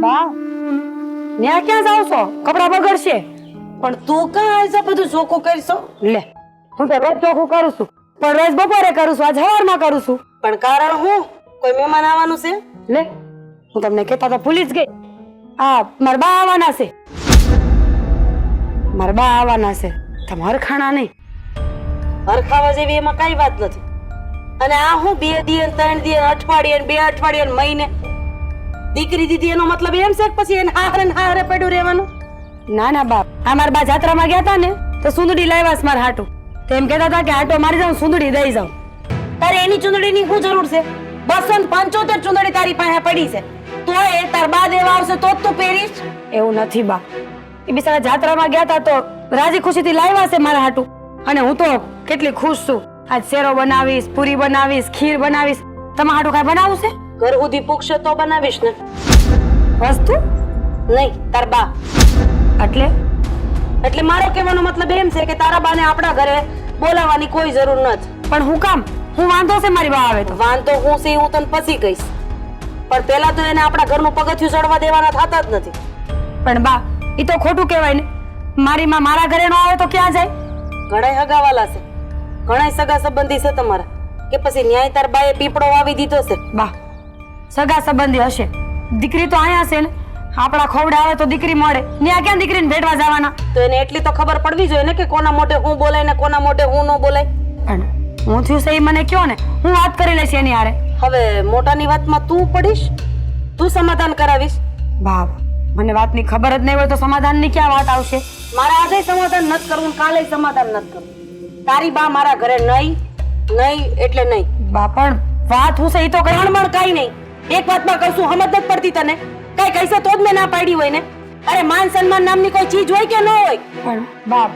બા ન્યા ક્યાં જાવ છો? કપડા બગડશે. પણ તું કાં આવીશ બધું ચોખ્ખું કરીશો? લે હું તો રોજ ચોખ્ખું કરું છું, પણ રોજ બપોરે કરું છું, આજ સવારમાં કરું છું. પણ કારણ હું? કોઈ મહેમાન આવવાનું છે? લે હું તમને કહેતા તો ભૂલી જ ગઈ. મારા બા આવવાના છે. મારા બા આવવાના છે. તમારે ખાણા નહીં. હરખાવા જેવી એમાં કઈ વાત નથી. અને આ હું 2 દિવસ 3 દિવસ અઠવાડિયે 2 અઠવાડિયે મહિને દીકરી દીધી એનો મતલબ એમ છે કે પછી એને હારે પડ્યું રહેવાનું? ના ના બાપ, આ મારા બા જાત્રામાં ગયા હતા ને તો સુંદડી લાવ્યા છે મારા હાટુ. તો એમ કહેતા હતા કે આટો મારી જાઉં સુંદડી દઈ જાઉં. તારે એની ચૂંદડીની શું જરૂર છે? 275 ચૂંદડી તારી પાસે પડી છે. તો એ તાર બા દેવા આવશે તો જ તું પહેરીશ? એવું નથી બા, એ બિચારા જાત્રામાં ગયા હતા તો રાજી ખુશીથી લાવ્યા છે મારા હાટુ. અને હું તો કેટલી ખુશ છું. આજ શેરો બનાવીશ, પૂરી બનાવીશ, ખીર બનાવીશ. તમારા હાટુ કાંઈ બનાવું છે? ઘર સુધી પૂછશે તો બનાવીશ ને. વસ્તુ નહીં, તાર બા. એટલે મારો કહેવાનો મતલબ એમ છે કે તારા બાને આપણા ઘરે બોલાવવાની કોઈ જરૂર નથી. પણ હું કામ? હું વાંધો છે મારી બા આવે તો? વાંધો હું છે હું તને પછી કહીશ, પણ પેલા તો એને આપણા ઘરનું પગથિયું ચડવા દેવાના થતા જ નથી. પણ બા એ તો ખોટું કહેવાય ને. મારી માં મારા ઘરે ન આવે તો ક્યાં જાય? ઘણાય હગાવાલા છે, ઘણાય સગા સંબંધી છે તમારા, કે પછી ન્યાય તાર બાએ પીપળો વાવી દીધો છે? બા સગા સંબંધી હશે, દીકરી તો અહીંયા છે ને. આપણા ખોવડે આવે તો દીકરી મળે, ત્યાં ક્યાં દીકરીને ભેટવા જવાના? તો એને એટલી તો ખબર પડવી જોઈએ ને કે કોના મોઢે હું બોલાય ને કોના મોઢે હું ન બોલાય. પણ હું થયું છે એ મને કયો ને, હું વાત કરી લઈશ એની હારે. હવે મોટાની વાતમાં તું પડીશ? તું સમાધાન કરાવીશ? બાપ મને વાતની ખબર જ નહીં હોય તો સમાધાનની ક્યાં વાત આવશે? મારા આજે સમાધાન નથી કરવું, કાલે સમાધાન નથી કરવું. તારી બા મારા ઘરે નહીં, નહીં એટલે નહીં. બા પણ વાત હું છે એ તો કઈ. પણ કઈ નહીં. એક વાતમાં કહું છું, સમજ નથી પડતી તને? કઈ કહીશે તો જ મેં ના પાડી હોય ને. અરે માન સન્માન નામની કોઈ ચીજ હોય કે ન હોય? પણ બાપ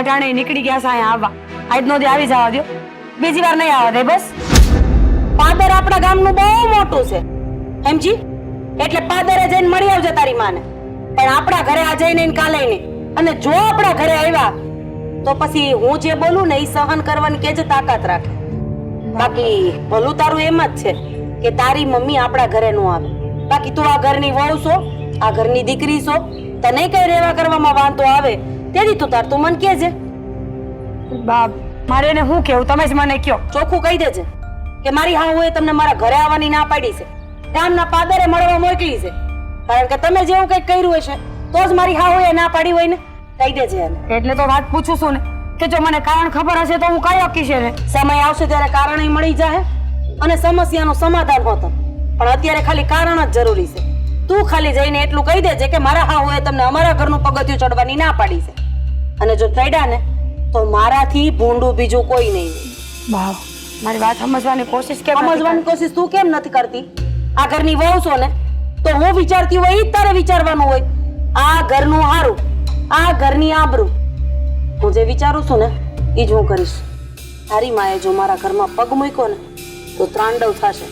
અટાણે નીકળી ગયા છે અહીંયા આવવા. આજનો દી આવી જવા દો, બીજી વાર નહીં આવવા દે બસ. પાદર આપણા ગામનું બહુ મોટું છે સમજી, એટલે પાદરે જઈને મળી આવજે તારી માને. પણ આપણા ઘરે આ જઈને કાલે નહીં. અને જો આપણા ઘરે આવ્યા તો પછી હું જે બોલું ને એ સહન કરવાની કે જ તાકાત રાખે. બાકી ભલું તારું એમ જ છે કે તારી મમ્મી આપણા ઘરે ન આવે. બાકી તું આ ઘરની વહુ છો, આ ઘરની દીકરી છો, તને કઈ રહેવા કરવામાં વાંધો આવે તેથી તું મન કહેજે. બાપ મારે એને શું કેવું, તમે જ મને કયો. ચોખ્ખું કહી દેજે કે મારી હા હું તમને મારા ઘરે આવવાની ના પાડી છે, ગામના પાદરે મળવા મોકલી છે. કારણ કે તમે જેવું કઈ કર્યું હશે તો જ મારી હા હું ના પાડી હોય ને. કહી દેજે એને. એટલે તો વાત પૂછું છું ને કે જો મને કારણ ખબર હશે તો હું કઈ હકીશ એને. સમય આવશે ત્યારે કારણ મળી જાય અને સમસ્યાનું સમાધાન હોતું. પણ અત્યારે ખાલી કારણ જ જરૂરી છે. તું ખાલી જઈને એટલું કહી દેજે કે મારા હા હું તમને અમારા ઘરનું પગથિયું ચડવાની ના પાડી છે. અને જો ચડ્યા ને તો મારાથી ભૂંડું બીજું કોઈ નહીં. બાપ મારી વાત સમજવાની કોશિશ કેમ સમજવાની કોશિશ તું કેમ નથી કરતી? આ ઘરની વહુ છો ને તો હું વિચારતી હોય ઈ જ તારે વિચારવાનું હોય. આ ઘરનું હારું, આ ઘરની આબરૂ. હું જે વિચારું છું ને એ જ હું કરીશ. તારી માએ જો મારા ઘરમાં પગ મૂક્યો ને તો ત્રાંડવ થશે.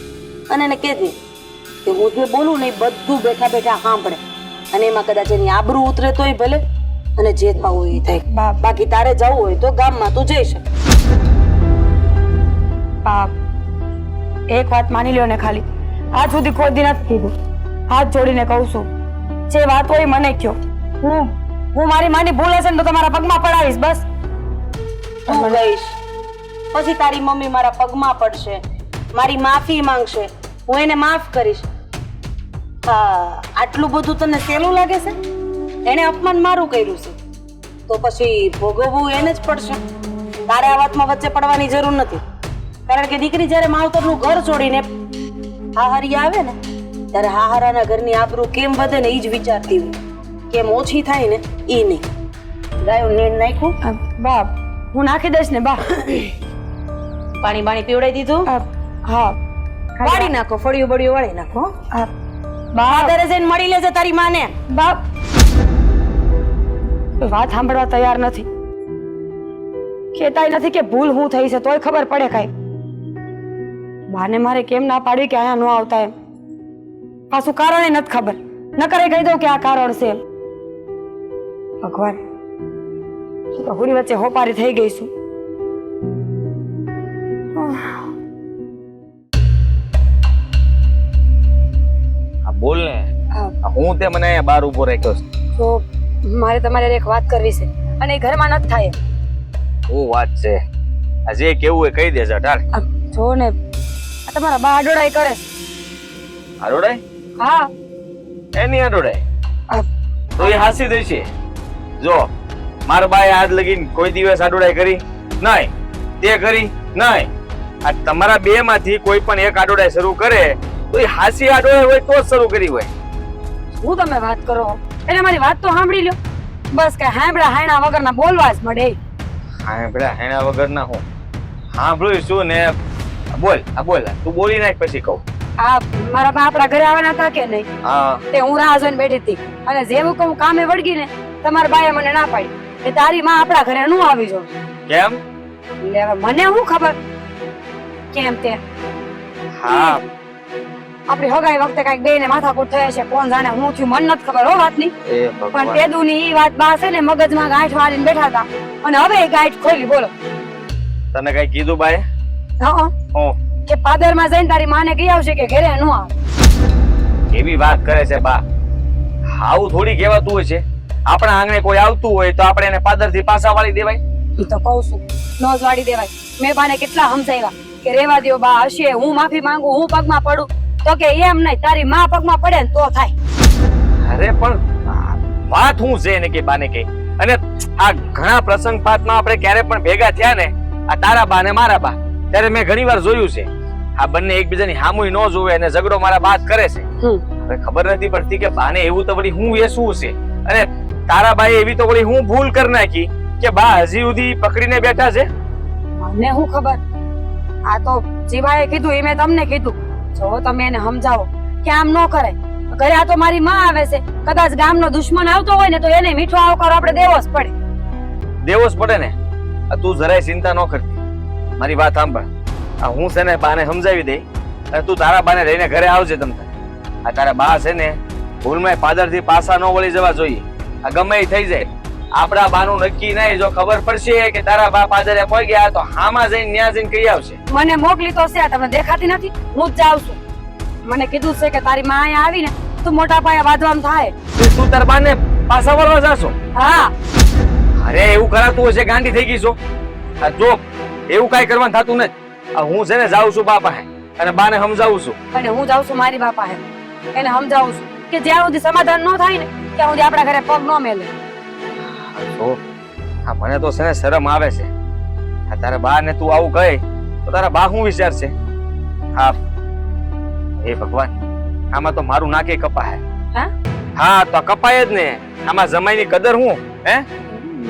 અને એને કહેજે કે હું જે બોલું ને એ બધું બેઠા બેઠા સાંભળે. અને એમાં કદાચ એની આબરૂ ઉતરે તોય ભલે, અને જે થવું હોય એ થાય. બાકી તારે જવું હોય તો ગામમાં તું જઈ શકે. બાપ એક વાત માની લ્યો ને, ખાલી આજ સુધી કોઈ દી નથી કીધું. હાથ જોડીને કહું છું, જે વાત હોય મને કયો. હું મારી માની ભૂલ હશે ને તો તમારા પગમાં પડાવીશ બસ. હું ગઈશ પછી તારી મમ્મી મારા પગમાં પડશે, મારી માફી માંગશે, હું એને માફ કરીશ. હા આટલું બધું તને સહેલું લાગે છે? એને અપમાન મારું કર્યું છે તો પછી ભોગવવું એને જ પડશે. તારે આ વાતમાં વચ્ચે પડવાની જરૂર નથી. કારણ કે દીકરી જ્યારે માવતરનું ઘર છોડીને હાહરિયા આવે ને ત્યારે હાહરાના ઘરની આબરૂ કેમ વધે ને એ જ વિચારતી હોય, કેમ ઓછી થાય ને એ નહીં. ગાયું નીણ નાખ્યું? બાપ હું નાખી દઈશ ને બા. પાણી બાણી પીવડાવી દીધું? હા વાળી નાખો, ફળિયું બળિયું વાળી નાખો. બાપ જઈને મળી લેજે તારી માને. બાપ વાત સાંભળવા તૈયાર નથી, કહેતાય નથી કે ભૂલ હું થઈ છે તોય ખબર પડે કઈ. બાને મારે કેમ ના પાડી કે અહીંયા ન આવતા એમ? પાછું કારણ નથી ખબર, નકરે કહી દઉં કે આ કારણ છે એમ. ભગવાન હોળી વચ્ચે હોપારી થઈ ગઈ છું. બોલ ને, હું તે મને અહીંયા બહાર ઊભો રાખ્યો છે. તો મારે તમારે હારે એક વાત કરવી છે અને એ ઘરમાં નથી થાય. શું વાત છે? આ જે કેવું હોય કહી દેજે ટાળ. આ જો ને આ તમારા બા આડોડાઈ કરે છે. આરોડાય? હા એની આરોડાય આ તો એ હાસી દઈ છે. જો મારા બાએ હાથ લગીને કોઈ દિવસ આડોડાઈ કરી નહીં, તે કરી નહીં. આ તમારા બે માંથી કોઈ પણ એક આડોડાઈ શરૂ કરે તો એ હાસી આડોડાઈ હોય તો જ શરૂ કરી હોય. શું તમે વાત કરો? એને મારી વાત તો સાંભળી લ્યો. બસ કે હાંભળા હાયણા વગરના બોલવા જ મળે. હા પેલા હેણા વગરના હું સાંભળ્યું શું ને? બોલ બોલ, તું બોલી નાખ પછી કહું. આ મારા બા આપણા ઘરે આવવાના હતા કે નહીં? હા તે હું રાહ જોઈને બેઠી હતી અને જેવું કહું કામે વળગી ને તમારા બાએ મને ના પાડી કે તારી માં આપણા ઘરે નું આવી જો. કેમ? એટલે હવે મને શું ખબર કેમ તે. હા આપણી હગાઈ વખતે કઈક બે ને માથાકૂટ થઈ હશે, કોણ જાણે હું થયું મને નથી ખબર હો વાતની. એ પણ ભગવાન. તેદુની ઈ વાત બા છે ને મગજમાં ગાંઠ વાળીને બેઠા હતા અને હવે એ ગાંઠ ખોલી. બોલો. તને કઈ કીધું બાએ? હા હું કે પાદરમાં જઈને તારી માને કહી આવશે કે ઘરે નું આવે. એવી વાત કરે છે બા? આવું થોડી કહેવાતું હોય છે. આપણા આંગણે કોઈ આવતું હોય તો આપણે એને પાદરથી પાછા વાળી દેવાય? ઈ તો કહું છું નો જ વાળી દેવાય. મેં બાને કેટલા સમજાવ્યા કે રેવા દ્યો બા, હશે હું માફી માંગુ, હું પગમાં પડું. તો કે એમ નહીં, તારી માં પગમાં પડે ને તો થાય. અરે પણ વાત હું છે ને કે બાને કે, અને આ ઘણા પ્રસંગ પાતમાં આપણે ક્યારે પણ ભેગા થયા ને, આ તારા બા ને મારા બા, ત્યારે મેં ઘણી વાર જોયું છે આ બંને એકબીજાની હામુય ન જોવે અને ઝઘડો મારા બાદ કરે છે. હવે ખબર નથી પડતી કે બાને એવું તો વળી હું એ શું છે, અને તારા બાએ એવી તો વળી હું ભૂલ કરી નાખી કે બા હજી સુધી પકડીને બેઠા છે. મને શું ખબર? આ તો જીવાએ કીધું એ મેં તમને કીધું. જો તમે એને સમજાવો કે આમ ન કરાય. ઘરે આ તો મારી માં આવે છે, કદાચ ગામનો દુશ્મન આવતો હોય ને તો એને મીઠો આવકાર આપણે દેવો જ પડે. દેવો જ પડે ને. આ તું જરાય ચિંતા ન કરતી. મારી વાત સાંભળ. આ હું છે ને બાને સમજાવી દઈ અને તું તારા બાને લઈને ઘરે આવજે. તમ આ તારા બા છે ને ભૂલમાં પાદરથી પાછા ન વળી જવા જોઈએ. આ ગમે એ થઈ જાય, આપણા બાનું નક્કી નહીં. જો ખબર પડશે કે તારા બા પાદરે પહોંચી ગયા તો હામાં જઈને ન્યા જઈને કહી આવશે. મને મોકલી તો છે, તમને દેખાતી નથી? હું જ જાઉં છું. મને કીધું છે કે તારી માં અહીંયા આવીને તું મોટા પાયે વાંધવાનું થાય. તું તારા બાને પાછા વળવા જાશો? હા અરે એવું કરાતું હશે, ગાંડી થઈ ગઈ છો. આ જો એવું કાંઈ કરવાનું થતું નથી. આ હું છે ને જાઉં છું બા પાસે અને બાને સમજાવું છું. અને હું જાઉં છું મારી બાપા હે, એને સમજાવું છું કે જ્યાં સુધી સમાધાન ન થાય ને ત્યાં સુધી આપણા ઘરે પગ ન મેલે. જો આ મને તો છે ને શરમ આવે છે. આ તારા બા ને તું આવું કહે તો તારા બા શું વિચારશે? હા હે ભગવાન, આમાં તો મારું નાકે કપાય. હા હા તો કપાય જ ને. આમાં જમાઈની કદર હું હે?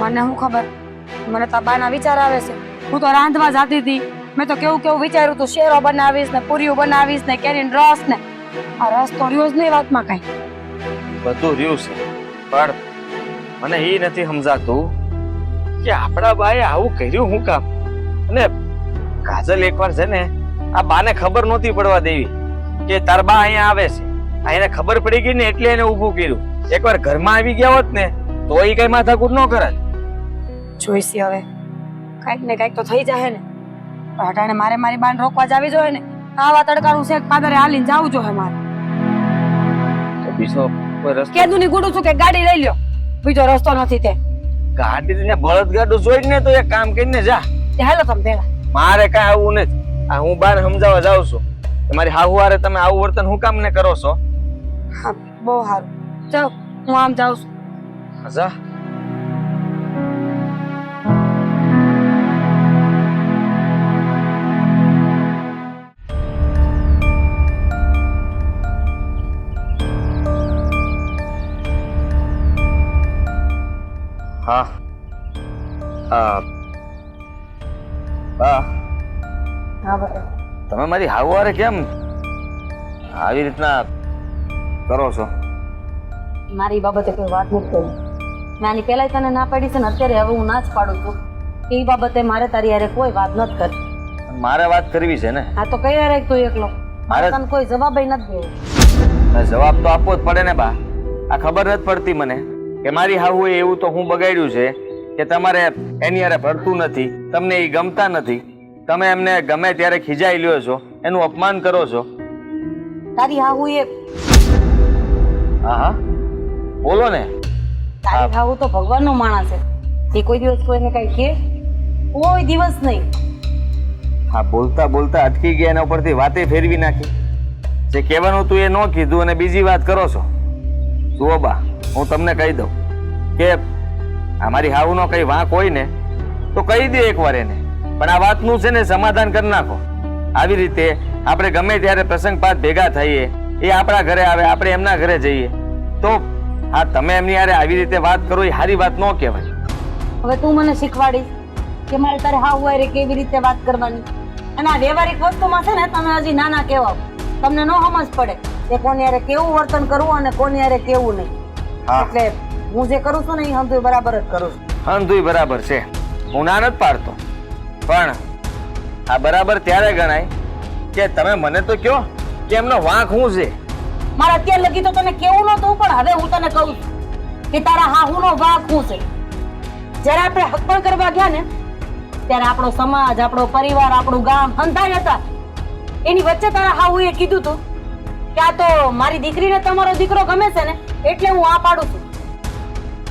મને શું ખબર? મને તો બાના વિચાર આવે છે. હું તો રાંધવા જાતી હતી, મેં તો કેવું કેવું વિચાર્યું તું, શેરો બનાવીશ ને પૂરીઓ બનાવીશ ને કેરીનો રસ ને. આ રસ તો રહ્યો જ નહીં વાતમાં કઈ. બધું રહ્યું છે પણ મને એ નથી સમજાતું કે આપણા બાએ આવું કર્યું હું કામ. અને કાજલ એકવાર છે ને આ બાને ખબર નહોતી પડવા દેવી કે તાર બા અહીંયા આવે છે. આ એને ખબર પડી ગઈ ને એટલે એને ઊભું કર્યું. એકવાર ઘરમાં આવી ગયા હોત ને તો એ કઈ માથાકૂટ ન કરત. જોઈશી હવે કઈક ને કઈક તો થઈ જાય ને. પણ અટાણે મારે મારી બાને રોકવા જ આવી જોઈએ ને. આવા તડકાનું શેક પાદરે હાલીને જાવું જોઈએ મારે. તો બીજો કોઈ રસ્તો? કેદુની ગુડું છું કે ગાડી લઈ લ્યો, બીજો રસ્તો નથી તે. ગાડી બળદગાડું જોઈને તો એક કામ કરીને જા. તે હાલો તમે ભેળા. મારે કઈ આવું નથી. આ હું બાને સમજાવવા જાઉં છું. મારી હાહુ હારે તમે આવું વર્તન હું કામ ને કરો છો? હા બહુ સારું. ચાલ હું આમ જાઉં છું. જા. હા હા બા, હા બરાબર. તમે મારી હાહુ હારે કેમ આવી રીતના કરો છો? મારી બાબતે કોઈ વાત નથી કરી. મેં આની પહેલા તને ના પાડી છે ને અત્યારે હવે હું ના જ પાડું છું. એ બાબતે મારે તારી હારે કોઈ વાત નથી કરી. મારે વાત કરવી છે ને. આ તો કઈ યાર તું એકલો, મારે તને કોઈ જવાબ નથી દેવો. જવાબ તો આપવો જ પડે ને બા. આ ખબર નથી પડતી મને કે મારી હાહુએ એવું તો હું બગાડ્યું છે કે તમારે એની હારે ભરતું નથી, તમને એ ગમતા નથી, તમે એમને ગમે ત્યારે ખીજાઈ લ્યો છો, એનું અપમાન કરો છો. તારી હાહુ એ હા હા બોલો ને. તારી હાહુ તો ભગવાનનો માણસ છે. એ કોઈ દિવસ કોઈને કઈ કહે? કોઈ દિવસ નહીં. હા બોલતા બોલતા અટકી ગયા એના ઉપરથી વાતે ફેરવી નાખી. જે કહેવાનું તું એ ન કીધું અને બીજી વાત કરો છો. જુઓ બા, હું તમને કહી દઉં કે અમારી હાઉનો કઈ વાંક હોય ને તો કહી દે એકવાર એને, પણ આ વાતનું છે ને સમાધાન કરી નાખો. આવી રીતે આપણે ગમે ત્યારે પ્રસંગપાત ભેગા થઈએ, એ આપણા ઘરે આવે, આપણે એમના ઘરે જઈએ, તો હા તમે એમની યારે આવી રીતે વાત કરો એ સારી વાત ન કહેવાય. હવે તું મને શીખવાડીશ કે મારે તારે હાહુ હારે કેવી રીતે વાત કરવાની. અને આ વ્યવહારિક વસ્તુમાં છે ને તમે હજી નાના કહેવાઓ, તમને ન સમજ પડે કે કોની હારે કેવું વર્તન કરવું અને કોની હારે કેવું નહીં. હા એટલે હું જે કરું છું ને એ હંધુય બરાબર જ કરું છું. હંધુય બરાબર છે, હું ના નથી પાડતો, પણ આ બરાબર ત્યારે ગણાય કે તમે મને તો કહો કે એમનો વાંક શું છે. મારે અત્યાર લગી તો તને કેવું નતું, પણ હવે હું તને કહું છું કે તારા હાહુનો વાંક શું છે. જ્યારે આપણે હક કરવા ગયા ને ત્યારે આપણો સમાજ, આપણો પરિવાર, આપણું ગામ હંધાય હતા. એની વચ્ચે તારા હાહુએ કીધું તું કે આ તો મારી દીકરીને તમારો દીકરો ગમે છે ને એટલે હું આ પાડું છું,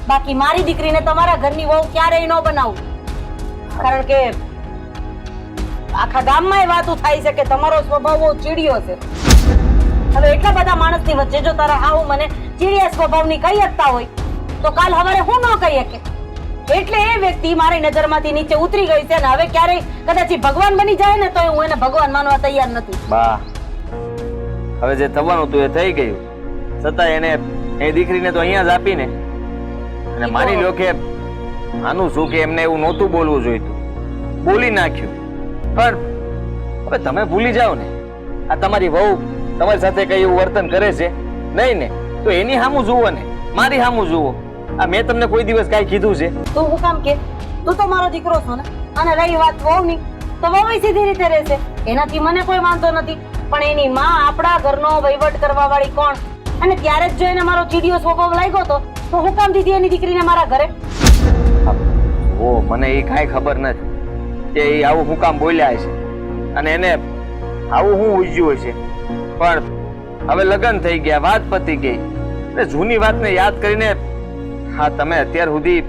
બાકી મારી દીકરીને તમારા ઘરની વહુ ક્યારેય ન બનાવું. કારણ કે આખા ગામમાં એ વાતો થાય છે કે તમારો સ્વભાવ બહુ ચીડિયો છે. હવે એટલા બધા માણસની વચ્ચે જો તારા હાહુ મને ચીડિયા સ્વભાવની કહી શકતા હોય તો કાલ સવારે હું ન કહી શકે. એટલે એ વ્યક્તિ મારી નજરમાંથી નીચે ઉતરી ગઈ છે ને હવે ક્યારેય કદાચ ઈ ભગવાન બની જાય ને તો હું એને ભગવાન માનવા તૈયાર નથી. બા, હવે જે થવાનું હતું એ થઈ ગયું, છતાં એને એ દીકરીને તો અહીંયા જ આપીને, અને માની લો કે આનું શું કે એમને એવું નહોતું બોલવું જોઈતું, બોલી નાખ્યું. પણ હવે તમે ભૂલી જાઓ ને, આ તમારી વહુ તમારી સાથે કઈ એવું વર્તન કરે છે નહીં ને, તો એની સામું જુઓ ને, મારી સામું જુઓ. આ મેં તમને કોઈ દિવસ કાંઈ કીધું છે? તું હું કામ કે તું તો મારો દીકરો છો ને, અને રહી વાત વહુની તો વહુ સીધી રીતે રહેશે, એનાથી મને કોઈ વાંધો નથી. પણ એની માં આપણા ઘરનો વહીવટ કરવા વાળી કોણ? અને ત્યારે જ જો એને મારો ચીડિયો સ્વભાવ લાગ્યો તો હું કામ દીધી એની દીકરીને મારા ઘરે? ઓ મને એ કાંઈ ખબર નથી કે એ આવું હું કામ બોલ્યા છે અને એને આવું હું ઉજ્યું હશે. પણ હવે લગ્ન થઈ ગયા, વાત પતી ગઈ, એટલે જૂની વાતને યાદ કરીને હા તમે અત્યાર સુધી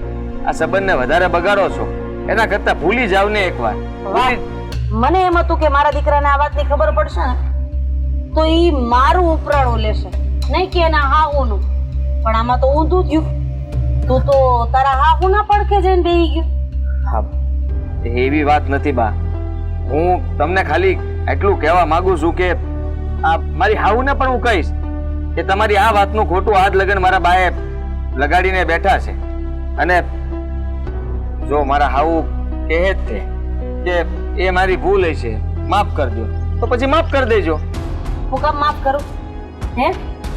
આ સંબંધને વધારે બગાડો છો, એના કરતા ભૂલી જાવ ને એકવાર. મને એમ હતું કે મારા દીકરાને આ વાતની ખબર પડશે ને તો ઈ મારું ઉપરાણું લેશે, નહીં કે એના હાહુનું. પણ આમાં તો ઊંધું થયું. તું તો તારા હાહુના પડખે જઈને બેહી ગયો. હા એવી વાત નથી બા, હું તમને ખાલી એટલું કહેવા માંગુ છું કે આ મારી હાઉને પણ હું કહીશ કે તમારી આ વાતનું ખોટું આજ લગન મારા બાએ લગાડીને બેઠા છે. અને જો મારા હાઉ કહે જ છે કે એ મારી ભૂલ હશે, માફ કરી દો, તો પછી માફ કરી દેજો. હું કામ માફ કરું? હે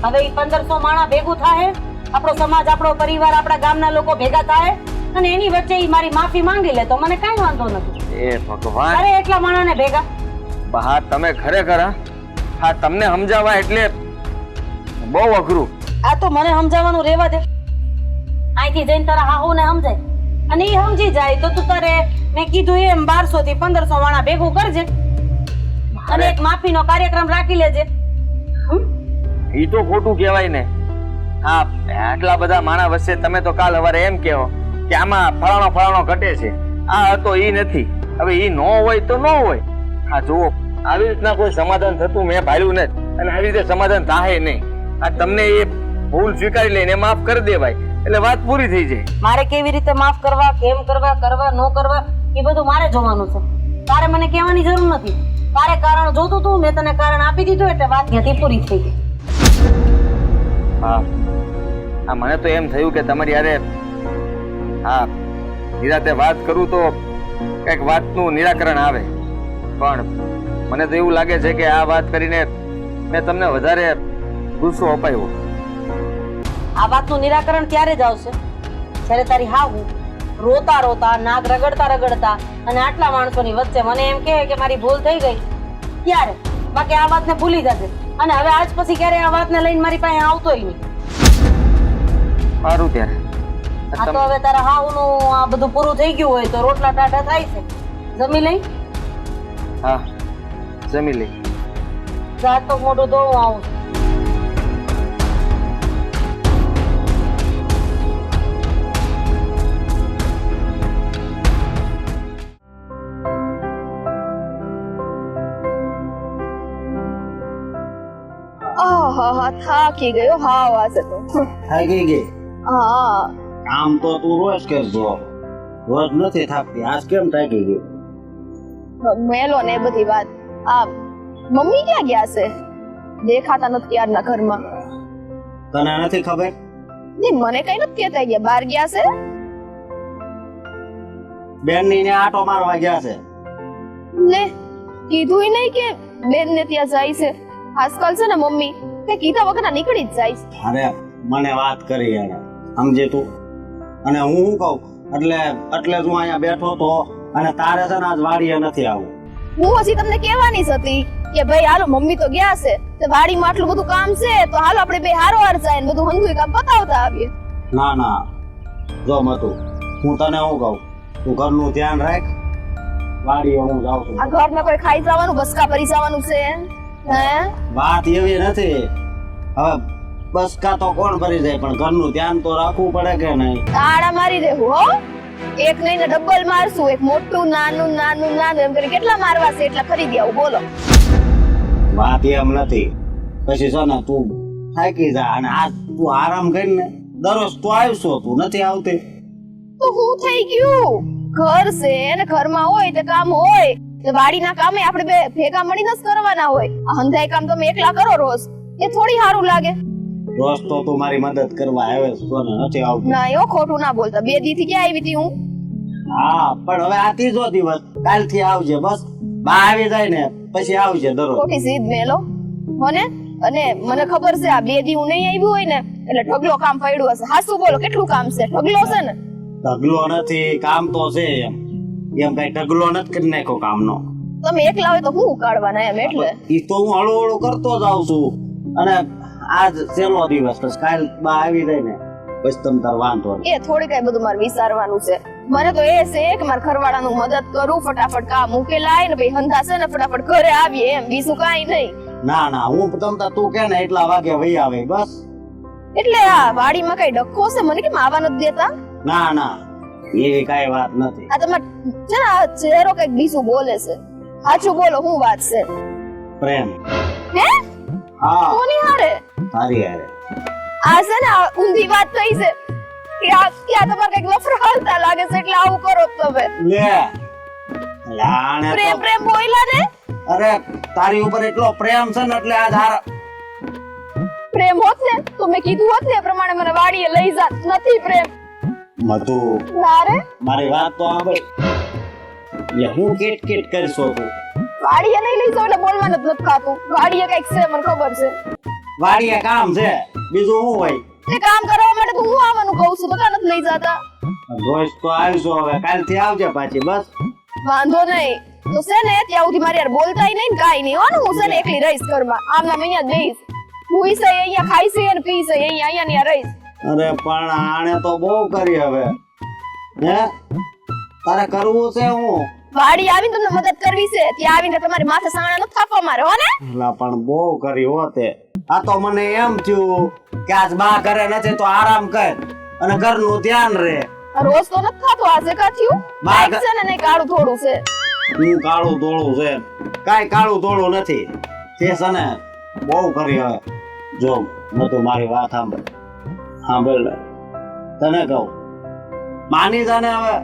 હવે ઈ 1500 માણા ભેગું થાય, આપણો સમાજ, આપણો પરિવાર, આપણા ગામના લોકો ભેગા થાય અને એની વચ્ચે ઈ મારી માફી માંગી લે તો મને કાંઈ વાંધો નથી. એ ભગવાન, અરે એટલા માણાને ભેગા બા તમે ખરેખર હા તમને સમજાવવા એટલે બહુ અઘરું. આ તો મને સમજાવવાનું રહેવા દે. અહીંથી જઈને તારા હાહુને સમજાય અને એ સમજી જાય તો તું તારે મેં કીધું એમ 1200 થી 1500 વાણા ભેગું કરજે અને એક માફીનો કાર્યક્રમ રાખી લેજે. ઈ તો ખોટું કહેવાય ને. હા આટલા બધા માણા વચ્ચે તમે તો કાલ સવારે એમ કહો કે આમાં ફલાણો ફલાણો ઘટે છે, આ હતો ઈ નથી. હવે ઈ ન હોય તો ન હોય. હા જુઓ આવી રીતના કોઈ સમાધાન થતું મેં ભાળ્યું નથી અને આવી રીતે સમાધાન થાય નહીં. આ તમને એ ભૂલ સ્વીકારી લઈને માફ કરી દેવાય એટલે વાત પૂરી થઈ જાય. મારે કેવી રીતે માફ કરવા, કેમ કરવા, કરવા ન કરવા એ બધું મારે જોવાનું છે. તારે મને કહેવાની જરૂર નથી. તારે કારણ જોતું તું, મેં તને કારણ આપી દીધું એટલે વાત ત્યાંથી પૂરી થઈ ગઈ. હા હા મને તો એમ થયું કે તમારી યારે હા નિરાતે વાત કરું તો કંઈક વાતનું નિરાકરણ આવે, પણ મને તો એવું લાગે છે કે આ વાત કરીને મેં તમને વધારે ગુસ્સો અપાયો. આ વાતનું નિરાકરણ ત્યારે જ આવશે જ્યારે તારી હાહુ રોતા રોતા, નાક રગડતા રગડતા અને આટલા માણસોની વચ્ચે મને એમ કહે કે મારી ભૂલ થઈ ગઈ ત્યારે. બાકી આ વાતને ભૂલી જશે અને હવે આજ પછી ક્યારે આ વાતને લઈને મારી પાસે આવતોય નહીં. સારું ત્યારે આ તો હવે તારા હાહુનું આ બધું પૂરું થઈ ગયું હોય તો રોટલા ટાટા થાય છે. જમી લઈ? હા જમી લઈ. જાત તો મોઢું ધોવું આવું. થાકી ગયો હાવ આજે તો થાકી ગઈ? હા કામ તો તું રોજ કરજો, રોજ નથી થાકતી, આજ કેમ થાકી ગઈ? મેલો ને એ બધી વાત. આ મમ્મી ક્યાં ગયા છે? દેખાતા નથી ક્યારના ઘરમાં. તને નથી ખબર? ને મને કઈ નથી કહેતા ગયા, બહાર ગયા છે. બેનની ને આટો મારવા ગયા છે. ને કીધું નહીં કે બેન ને ત્યાં જાય છે. આજકાલ છે ને મમ્મી તે કીધા વગર નીકળી જ જાય છે. અરે મને વાત કરી એને, સમજે તું? અને હું શું કહું, એટલે જ હું અહીંયા બેઠો તો, અને તારે છે ને આજ વાડીએ નથી આવું. હું હજી તમને કહેવાની જ હતી કે ભાઈ હાલો મમ્મી તો ગયા છે, તો વાડીમાં આટલું બધું કામ છે તો હાલો આપણે બે હારોહાર જાય ને બધું હંધુય કામ પતાવતા આવીએ. ના ના, જો મતું, હું તને શું કહું, તું ઘરનું ધ્યાન રાખ, વાડીએ હું જાઉં છું. આ ઘરમાં કોઈ ખાઈ જવાનું બસકા ભરી જવાનું છે હે? વાત એવી નથી, હવે બસકા તો કોણ ભરી જાય, પણ ઘરનું ધ્યાન તો રાખવું પડે કે નહીં? તાળા મારી દેવું હો. એક નહીં ને ડબલ મારશું, એક મોટું નાનું નાનું નાનું એમ કરી કેટલા મારવા છે એટલા ખરીદી આવું. બોલો વાત એમ નથી, પછી છે ને તું થાકી જા, અને આજ તું આરામ કરીને દરરોજ તું આવશો, તું નથી આવતી. તો હું થઈ ગયું, ઘર છે ને ઘરમાં હોય તે કામ હોય, તો વાડીના કામે આપણે બે ભેગા મળીને જ કરવાના હોય. આ હંધાઈ કામ તમે એકલા કરો રોજ, એ થોડી સારું લાગે. રોજ તો તું મારી મદદ કરવા આવે તો ને નથી આવતી. ના એવો ખોટું ના બોલતા, 2 દી થી ક્યાં આવી હતી હું? હા પણ હવે આ ત્રીજો દિવસ, કાલથી આવજે, બસ બા આવી જાય ને પછી આવજે દરરોજ. ખોટી સીધ મેલો મને. અને મને ખબર છે આ 2 દી હું નહીં આવ્યું હોય ને એટલે ઢગલો કામ પડ્યું હશે. હાસું બોલો, કેટલું કામ છે? ઢગલો છે ને? ઢગલો નથી, કામ તો છે. એમ કઈ ઢગલો નથી કરી નાખ્યો કામનો. તમે એકલા હોય તો હું ઉકાળવાના એમ? એટલે ઈ તો હું હળવું હળવું કરતો જાઉં છું, અને આજ છેલ્લો દિવસ, પછી કાલ બા આવી જાય ને પછી તમ તાર વાંધો નહીં. એ થોડી કઈ બધું મારે વિચારવાનું છે. મને તો એ છે કે મારા ઘરવાળાનું મદદ કરું, ફટાફટ કામ ઉકેલાય ને ભાઈ હંધા છે ને ફટાફટ ઘરે આવીએ, એમ બીજું કાઈ નહીં. ના ના, હું તમ તાર તું કે ને એટલા વાગે વહી આવે બસ. એટલે આ વાડીમાં કઈ ડખો છે? મને કેમ આવવા નથી દેતા? ના ના, એવી કઈ વાત નથી. આ તમાર છે ને આ ચહેરો કઈક બીજું બોલે છે. સાચું બોલો, શું વાત છે? પ્રેમ. હે? હા, કોની હારે? તારી હારે. આ છે ને આ ઊંધી વાત થઈ છે કે આ તમારે કઈક લફરા હાલતા લાગે છે એટલે આવું કરો છો તમે. લે લાણે પ્રેમ તો, પ્રેમ બોયલા ને? અરે તારી ઉપર એટલો પ્રેમ છે ને એટલે આજ હાર. પ્રેમ હોત ને તો મેં કીધું હોત ને એ પ્રમાણે મને વાડીએ લઈ જાત. નથી પ્રેમ. મધુ, ના રે, મારી વાત તો સાંભળ. લે હું કેટ કરશો તું? વાડીએ નહીં લઈ જાવ એટલે બોલવાનું જ નથી ખાતું. વાડીએ કઈક છે મને ખબર છે. વાડીએ કામ છે, બીજું શું હોય? તે કામ કરવા માટે તો હું આવવાનું કહું છું, તો કાં નથી લઈ જાતા? રોજ તો આવશો, હવે કાલથી આવજે પાછી બસ. વાંધો નહીં. તો છે ને ત્યાં સુધી મારી યાર બોલતાય નહીં ને કાઈ નહીં હો ને. હું છે ને એકલી રહીશ ઘરમાં, આમ નામ અહીંયા જ રહીશ. હું છે અહીંયા ખાઈ છે અને પી છે અહીંયા ને રહીશ. અરે પણ આણે તો બહુ કરી હવે. હે તારે કરવું છે હું? વાડી આવીને તમને મદદ કરવી છે, ત્યાં આવીને તમારી માથે સાણા નથી થાપવા મારે હો ને. એલા પણ બહુ કરી હોતે. આ તો મને એમ થયું કે આજ બા ઘરે નથી તો આરામ કર અને ઘરનું ધ્યાન રહે. રોજ તો નથી થતું, આ શેકા થયું? બા કાંઈક છે ને નહીં કાળું થોડું છે. હું કાળું ધોળું છે? કાઈ કાળું ધોળું નથી. તે છે ને બહુ કરી હવે. જો નતું મારી વાત સાંભળ લે. તને કહું, માની જાને હવે.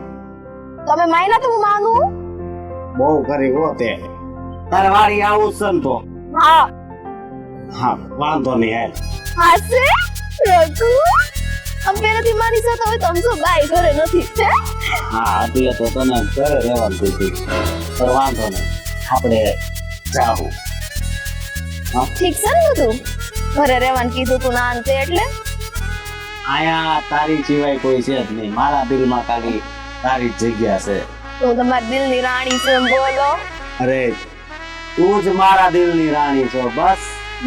તમે માયના તો હું માનું. બહુ કરી હોતે. તારે વાડી આવું જ છે ને તો? હા હા વાંધો નહીં યાર. હાસે રઘુ આમ પેલાથી મારી સાથે હોય તો આમ તો બાઈ ઘરે નથી છે. હા એટલે તો તને ઘરે રહેવાનું કીધું, પણ વાંધો નહીં, આપણે જાવું. ઠીક છે ને બધું? ઘરે રહેવાનું કીધું તું ના અંતે એટલે આયા તારી સિવાય કોઈ છે જ નહીં. મારા દિલમાં ખાલી તારી જ જગ્યા છે. તો તમારી દિલની રાણી છે એમ બોલો. અરે તું જ મારા દિલની રાણી છો બસ.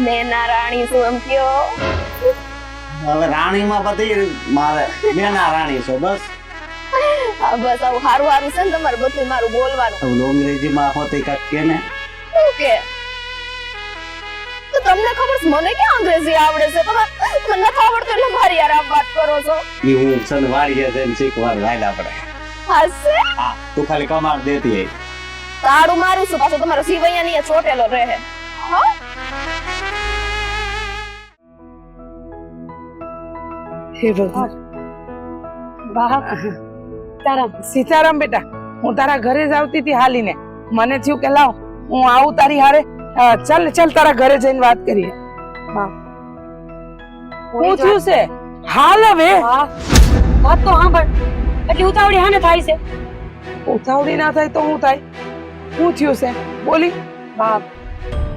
મેના રાણી છું એમ કયો. હવે રાણીમાં બધી મારે મેના રાણી છો બસ. હા બસ આવું હારું હારું છે ને તમારે બધું મારું બોલવાનું. હવે અંગ્રેજીમાં હોતી કાંઈક કે ને. શું કે? તો તમને ખબર છે મને ક્યાં અંગ્રેજી આવડે છે? મને નથી આવડતું એટલે મારી યાર આમ વાત કરો છો. ઈ હું સનવાડીએ જઈને શીખવા લાયલા આપણે. હાસે હા તું ખાલી કમાડ દેતી હે. તાળું મારું છું પાછો તમારો સિવૈયા ની ચોટેલો રહે. હા હે ભગવાન. વાહ તારા સીતારામ બેટા, હું તારા ઘરે જ આવતી હતી હાલીને. મને થયું કે લાવ હું આવું તારી હારે. ચાલ ચાલ તારા ઘરે જઈને વાત કરીએ. વાહ શું થયું છે? હાલ હવે. વાહ વાત તો સાંભળ. એટલી ઉતાવળી હાને થાય છે? ઉતાવળી ના થાય તો હું થાય? શું થયું છે બોલી. બાપ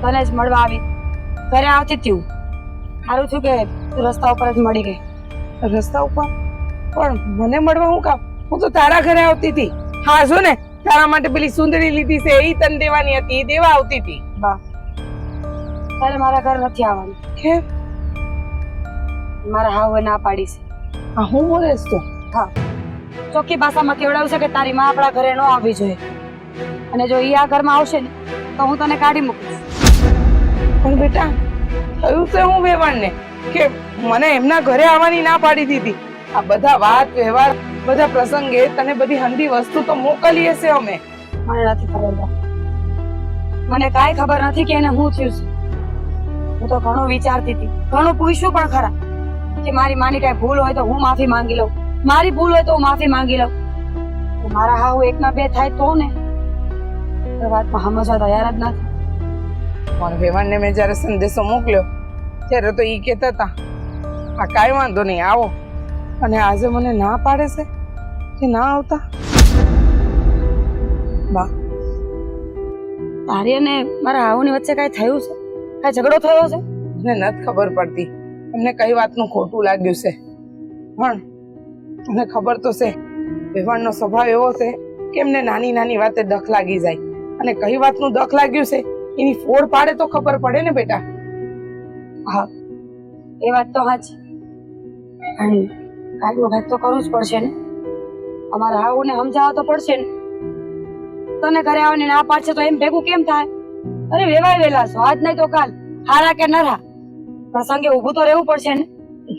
તને જ મળવા આવી. ઘરે આવતી હતી હું. સારું થયું કે તું રસ્તા ઉપર જ મળી ગઈ. રસ્તા ઉપર? પણ મને મળવા હું કામ? હું તો તારા ઘરે આવતી હતી. હા જો ને, તારા માટે પેલી સુંદરી લીધી છે એ તને દેવાની હતી, એ દેવા આવતી હતી. બા તારે મારા ઘર નથી આવવાનું. કેમ? મારા હાવે ના પાડી છે. હા હું બોલેશ તો? હા ચોખ્ખી ભાષામાં કેવડાવું છે કે તારી માં આપણા ઘરે ન આવવી જોઈએ, અને જો ઈ આ ઘરમાં આવશે ને તો હું તને કાઢી મૂકીશ. પણ બેટા થયું છે હું વેવાણને કે મને એમના ઘરે આવવાની ના પાડી દીધી. આ બધા વાત વ્યવહાર બધા પ્રસંગે તને બધી હંધી વસ્તુ તો મોકલી હશે અમે. મને નથી ખબર બા. મને કાંઈ ખબર નથી કે એને શું થયું છે. હું તો ઘણું વિચારતી હતી, ઘણું પૂછ્યું પણ ખરા કે મારી માની કાંઈ ભૂલ હોય તો હું માફી માંગી લઉં, મારી ભૂલ હોય તો હું માફી માંગી લઉં. મારા હાવ એકના બે થાય તો ને. એ વાતમાં સમજવા તૈયાર જ નથી. પણ વેવાણને મેં જયારે સંદેશો મોકલ્યો ત્યારે તો ઈ કહેતા હતા આ કાંઈ વાંધો નહીં આવો, અને આજે મને ના પાડે છે કે ના આવતા. બા તારી અને મારા હાવની વચ્ચે કાંઈ થયું છે? કાંઈ ઝઘડો થયો છે? મને નથી ખબર પડતી એમને કઈ વાતનું ખોટું લાગ્યું છે. પણ મને ખબર તો છે વેવાણનો સ્વભાવ એવો છે કે એમને નાની નાની વાતે દખ લાગી જાય, અને કઈ વાતનું દખ લાગ્યું છે એની ફોડ પાડે તો ખબર પડે ને બેટા. હા એ વાત તો સાચી. અને કાંઈક વાત તો કરવું જ પડશે ને. અમારા હાઉને સમજાવવા તો પડશે ને. તને ઘરે આવવાની ના પાડશે તો એમ ભેગું કેમ થાય? અરે વેવાય વેલા છો, આજ નહીં તો કાલ, હારા કે નરા પ્રસંગે ઊભું તો રહેવું પડશે ને.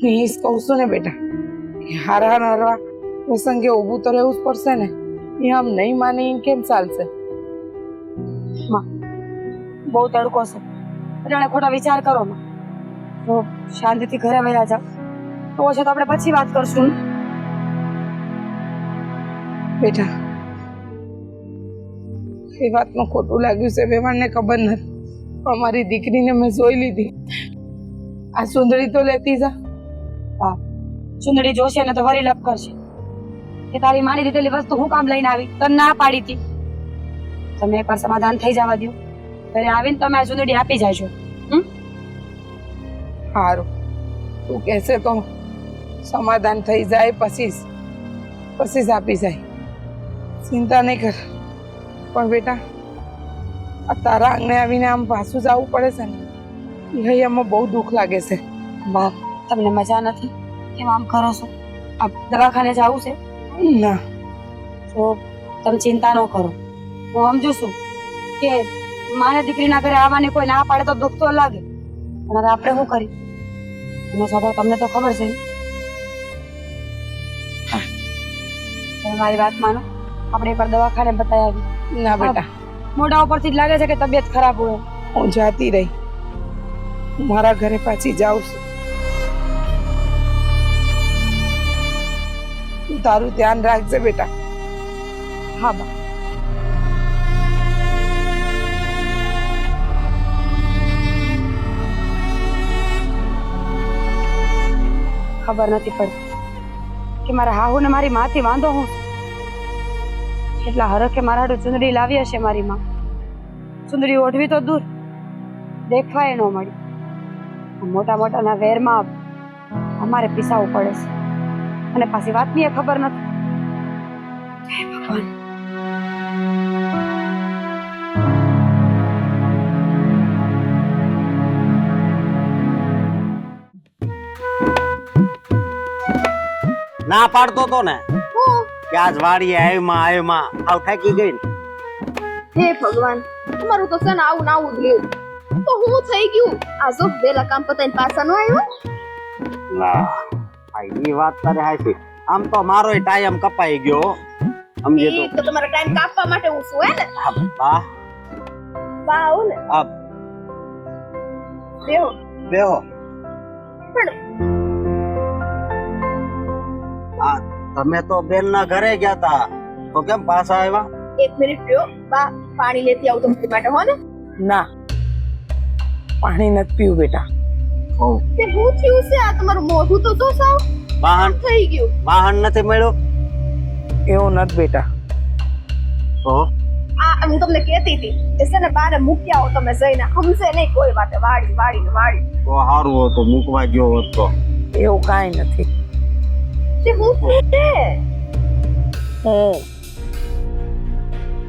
હું ઈ જ કહું છું ને બેટા, હારા નરવા પ્રસંગે ઊભું તો રહેવું જ પડશે ને. એ આમ નહીં માને એમ કેમ ચાલશે? બહુ તડકો છે, એટલે ખોટા વિચાર કરો માં. તો શાંતિથી ઘરે વયા જાવ તો છે તો આપણે પછી વાત કરશું ને. બેટા એ વાતમાં ખોટું લાગ્યું છે વેવાણને ખબર નથી, પણ મારી દીકરીને મેં જોઈ લીધી. આ સુંદરી તો લેતી જા. હા ચુંદડી જોશે ને તો વરી લપ કરશે કે તારી માની દીધેલી વસ્તુ હું કામ લઈને આવી, તને ના પાડી હતી. તમે એકવાર સમાધાન થઈ જવા દો, ઘરે આવીને તમે આ ચુંદડી આપી જાજો. સારું તું કહેશે તો સમાધાન થઈ જાય પછી જ આપી જાય. ચિંતા નહીં કર. પણ બેટા આ તારા આંગણે આવીને આમ પાછું જવું પડે છે ને, એ હૈયામાં બહુ દુઃખ લાગે છે. બાપ તમને મજા નથી? કેમ આમ કરો છો? આ દવાખાને જવું છે? ના તો તમે ચિંતા ન કરો. હું સમજુ છું કે મારે દીકરીના ઘરે આવવાની કોઈ ના પાડે તો દુઃખ તો લાગે, પણ હવે આપણે શું કરીએ? એનો સ્વભાવ તમને તો ખબર છે. તમે મારી વાત માનો, આપણે એકવાર દવાખાને બતાવી આવી. ના બેટા, મોઢા ઉપરથી જ લાગે છે કે તબિયત ખરાબ હોય. હું જાતી રહી, હું મારા ઘરે પાછી જાઉં છું. તું તારું ધ્યાન રાખજે બેટા. હા બા. ખબર નથી પડતી કે મારા હાહુ ને મારી માથી વાંધો હું એટલા હરખે મારા હાટુ ચુંદડી લાવી હશે મારી માં. ચુંદડી ઓઢવી તો દૂર, દેખવાય ન મળી. મોટા મોટાના વેરમાં અમારે પીસાવું પડે છે, અને પાછી વાતની એ ખબર નથી. હે ભગવાન. ના પાડતો તો ને કે આજ વાડીએ આવ્યું આવ થાકી ગઈ ને. હે ભગવાન, તમારું તો સન આવું ને આવું જ રહ્યું. તો હું થઈ ગયું આ જો વેલા કામ પતાઈને પાછા નો આવ્યો. ના આ ઈ વાત તારે હાચી. આમ તો મારો ટાઈમ કપાઈ ગયો સમજે ઈ તો તમારો ટાઈમ કાપવા માટે હું છું હે ને. બા બા આવું ને આ બેહો બેહો. પણ તમે તો બેન ના ઘરે ગયા તા તો કેમ પાછા આવ્યા? 1 મિનિટ રહ્યો, બા પાણી લેતી આવું તમારી માટે, હો ને? ના, પાણી નથી પીવું બેટા. તે હું થયું છે? આ તમારું મોઢું તો સાવ વાહન થઈ ગયું. વાહન નથી મળ્યો એવું નથી બેટા. તો આ હું તમને કહેતી હતી કે છે ને બારે મૂકી આવો તમે જઈને, સમજે નહીં કોઈ વાતે. વાડી વાડી ને વાડી. તો સારું હતું, મૂકવા ગયો હોત તો. એવું કાંઈ નથી. તે હું છે હું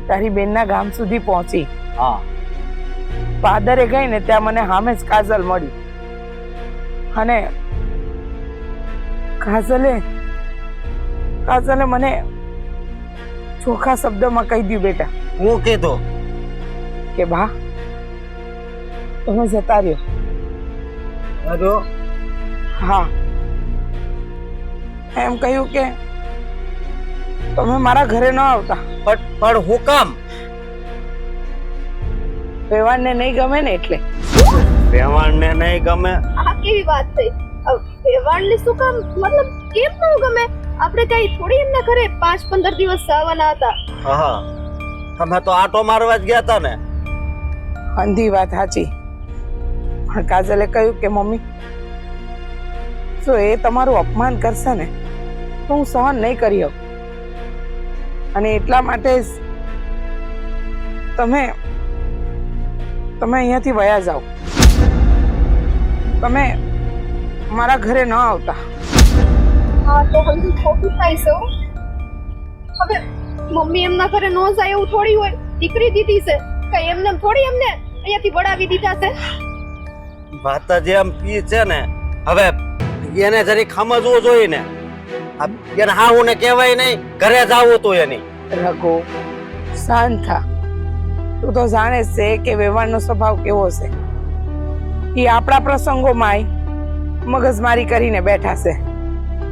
તારી બેનના ગામ સુધી પહોંચી. હા પાદરે ગઈ ને ત્યાં મને સામે જ કાજલ મળી અને કાજલે મને ચોખ્ખા શબ્દમાં કહી દીધું બેટા હું કીધું કે બા તમે જતા રહ્યો. અરે હા, એમ કહ્યું કે તમે મારા ઘરે ન આવતા. પણ હું કામ? વેવાણને નહીં ગમે ને એટલે. વેવાણને નહીં ગમે? આ કેવી વાત થઈ? વેવાણને શું કામ? મતલબ કેમ ન ગમે? આપણે કઈ થોડી એમના ઘરે 5-15 દિવસ આવવાના હતા. હા, તમે તો આટો મારવા જ ગયા હતા ને. અંધી વાત સાચી. પણ કાજલે કહ્યું કે મમ્મી જો એ તમારું અપમાન કરશે ને તો હું સહન નહીં કરી શકું, અને એટલા માટે જ તમે અહીંયાથી વયા જાઓ. તમે મારા ઘરે ન આવતા. હા તો હજી ખોટું થાય છે. હવે મમ્મી એમના ઘરે ન જાય એવું થોડી હોય. દીકરી દીધી છે, કઈ એમને થોડી એમને અહીંયાથી વડાવી દીધા છે. વાત જ એમ ઈ છે ને. હવે એને જરી સમજવું જોઈએ ને. એને હા હું ને કહેવાય નહીં, ઘરે જ આવું તું એની. રઘુ શાંત થા. તું તો જાણે છે કે વેવાણનો સ્વભાવ કેવો છે. એ આપણા પ્રસંગોમાં મગજમારી કરીને બેઠા છે.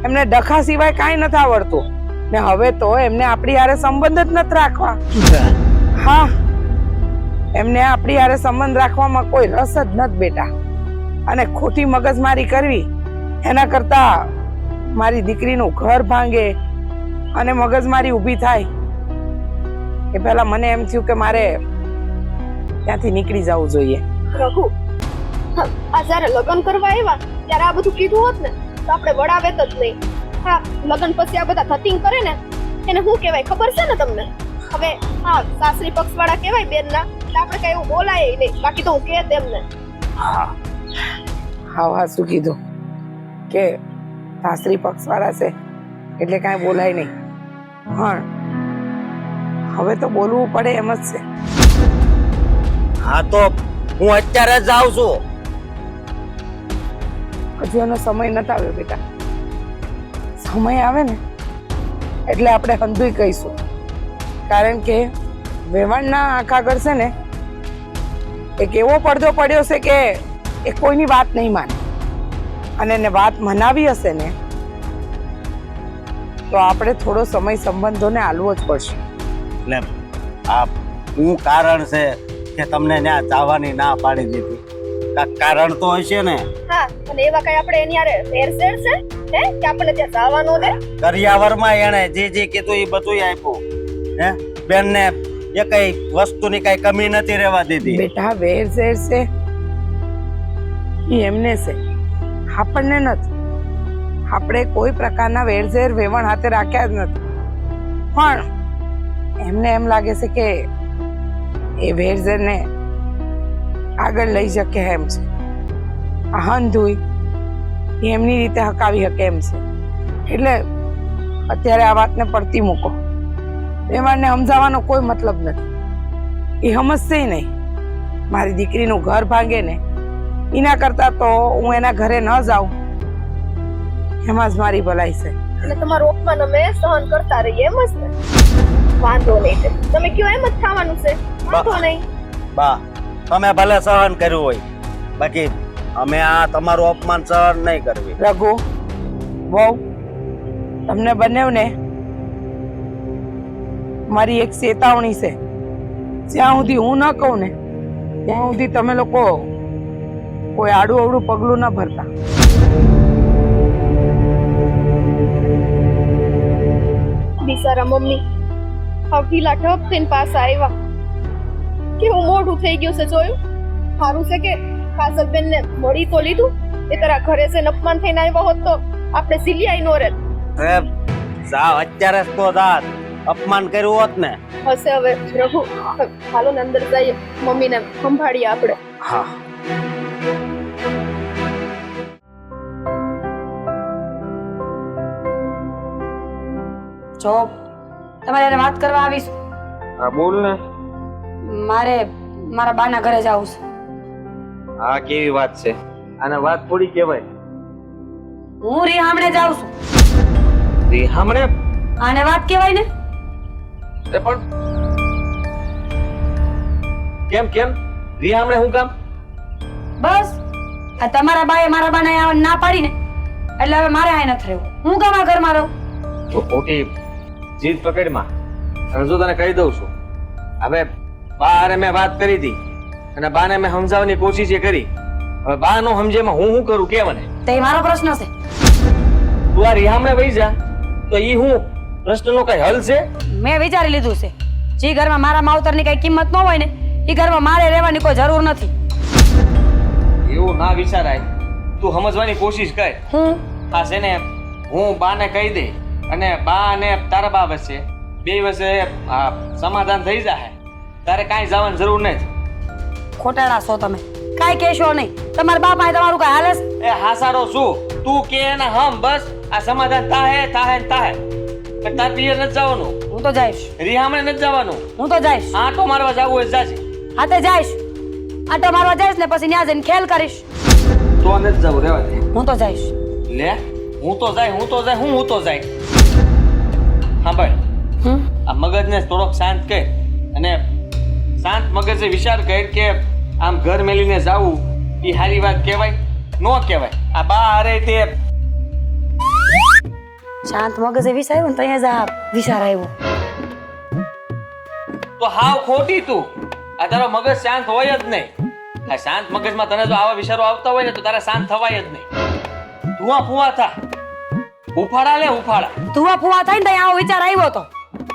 એમને ડખા સિવાય કાંઈ નથી આવડતું ને હવે તો એમને આપણી હારે સંબંધ જ નથી રાખવા. હા, એમને આપણી હારે સંબંધ રાખવામાં કોઈ રસ જ નથી બેટા. અને ખોટી મગજમારી કરવી એના કરતા મારી દીકરીનું ઘર ભાંગે અને મગજમારી ઊભી થાય એ પહેલા મને એમ થયું કે મારે ત્યાંથી નીકળી જવું જોઈએ. રઘુ, આ જયારે લગ્ન કરવા આવ્યા ત્યારે આ બધું કીધું હોત ને તો આપણે વડાવે જ નહીં. હા, લગ્ન પછી આ બધા ધતિંગ કરે ને એને શું કહેવાય ખબર છે ને તમને? હવે હા, સાસરી પક્ષ વાળા કહેવાય બેનના, એટલે આપણે કઈ એવું બોલાય નહીં. બાકી તો હું કહે તેમને. હા હા, શું કીધું કે સાસરી પક્ષ વાળા છે એટલે કાંઈ બોલાય નહીં. પણ હવે તો બોલવું પડે એમ જ છે. હા તો હું અત્યારે જ જાઉં છું. હજુ એનો સમય નથી આવ્યો બેટા. સમય આવે ને એટલે આપણે હંધુય કહીશું. કારણ કે વેવાણના આંખ આગળ છે ને એક એવો પડદો પડ્યો છે કે એ કોઈની વાત નહીં માને, અને એને વાત મનાવી હશે ને તો આપણે થોડો સમય સંબંધોને આલવો જ પડશે. એટલે આ શું કારણ છે કે તમને ત્યાં જવાની ના પાડી દીધી? કાંઈક કારણ તો હશે ને. હા, અને એવા કઈ આપણે એની હારે ફેરસેર છે હે કે આપણે ત્યાં જવાનો દે? કરિયાવરમાં એને જે કીધું એ બધું આપ્યું. હે બેનને એ કઈ વસ્તુની કઈ કમી નથી રહેવા દીધી. બેટા વેર ઝેર છે એ એમને છે, આપણને નથી. આપણે કોઈ પ્રકારના વેરઝેર વેવણ હાથે રાખ્યા જ નથી. પણ એમને એમ લાગે છે કે એ વેરઝેરને આગળ લઈ શકે એમ છે. આ હંધુય એ એમની રીતે હકાવી શકે એમ છે. એટલે અત્યારે આ વાતને પડતી મૂકો. વેવાણને સમજાવવાનો કોઈ મતલબ નથી. એ સમજશે નહીં. મારી દીકરીનું ઘર ભાંગે ને એના કરતા તો હું એના ઘરે ન જાઉં એમાં જ મારી ભલાઈ છે. એટલે તમારું અપમાન અમે સહન કરતા રહીએ એમ જ ને? વાંધો નહીં, તમે કયો એમ જ થવાનું છે. વાંધો નહીં બા, તમે ભલે સહન કર્યું હોય, બાકી અમે આ તમારું અપમાન સહન નહીં કરવી. રઘુ બહુ તમને બંનેવને મારી એક ચેતવણી છે. જ્યાં સુધી હું ન કહું ને ત્યાં સુધી તમે લોકો કોઈ આડું અવડું પગલું ન ભરતા. બિચારા મમ્મી આ ઢીલા ઢપ થઈને પાછા આવ્યા. કેવું મોઢું થઈ ગયું છે જોયું? સારું છે કે કાજલબેન ને મળી તો લીધું. એ તારા ઘરે જઈને અપમાન થઈને આવ્યા હોત તો આપણે સિલિયાઈ નો રેત. સાવ અત્યારે જ તો દાદ અપમાન કર્યું હોત ને. હશે હવે પ્રભુ. હાલો ને અંદર જઈએ, મમ્મીને સંભાળીએ આપણે. હા જો તમારે એને વાત કરવા આવીશ. હા બોલ ને. મારે મારા બાના ઘરે જવું છે. હા કેવી વાત છે? આને વાત થોડી કહેવાય. હું રીહામણે જાઉં છું. રીહામણે? આને વાત કહેવાય ને? એ પણ કેમ કેમ રીહામણે હું કામ? બસ આ તમારા બાએ મારા બાને આવવાની ના પાડી ને એટલે હવે મારે આ નથી રહેવું. હું કામ આ ઘરમાં રહું? તો ખોટી જીદ પકડમાં. અને જો તને કહી દઉં છું, હવે બા હારે મેં વાત કરી હતી અને બાને મેં સમજાવવાની કોશિશ એ કરી. હવે બા નો સમજેમાં હું શું કરું કે મને? તો એ મારો પ્રશ્ન છે. તું આ રીહામણે વહી જા તો ઈ હું પ્રશ્નનો કઈ હલ છે? મેં વિચારી લીધું છે જે ઘરમાં મારા માવતરની કઈ કિંમત ન હોય ને એ ઘરમાં મારે રહેવાની કોઈ જરૂર નથી. એવું ના વિચારાય. તું સમજવાની કોશિશ કર. હું હા છે ને, હું બાને કહી દે અને બા અને તારા બા વચ્ચે બે વચ્ચે સમાધાન થઈ જાય. તારે કાંઈ જવાની જરૂર નથી. ખોટાડા છો તમે, કાંઈ કહેશો નહીં. તમારા બાપ પાસે તમારું કઈ હાલે છે? એ હાસારો શું? તું કે ને હમ બસ આ સમાધાન તાહે તાહે ને તાહે. પણ તાર પિયર નથી જવાનું. હું તો જઈશ. રીહામણે નથી જવાનું. હું તો જઈશ. આંટો મારવા જવું હોય જાજે. હા તે જઈશ. આટો મારવા જઈશ ને પછી ત્યાં જઈને ખેલ કરીશ. તો નથી જવું, રહેવા દે. હું તો જઈશ. લે હું તો જાય હું તો જાય. હા ભાઈ, આ મગજને થોડોક શાંત કર અને શાંત મગજે વિચાર કર કે આમ ઘર મેલીને જાવું એ સારી વાત કહેવાય નો કહેવાય? આ બા હારે તે શાંત મગજે વિચાર્યું ને તો અહીંયા જ આ વિચાર આવ્યો. તો હાવ ખોટી તું. આ તારો મગજ શાંત હોય જ નહીં. આ શાંત મગજમાં તને જો આવા વિચારો આવતા હોય ને તો તારે શાંત થવાય જ નહીં. ધુઆ ફુવા થા. ઉફાડા લે ઉફાડા. ધુઆ ફુવા થાય ને તો આવો વિચાર આવ્યો તો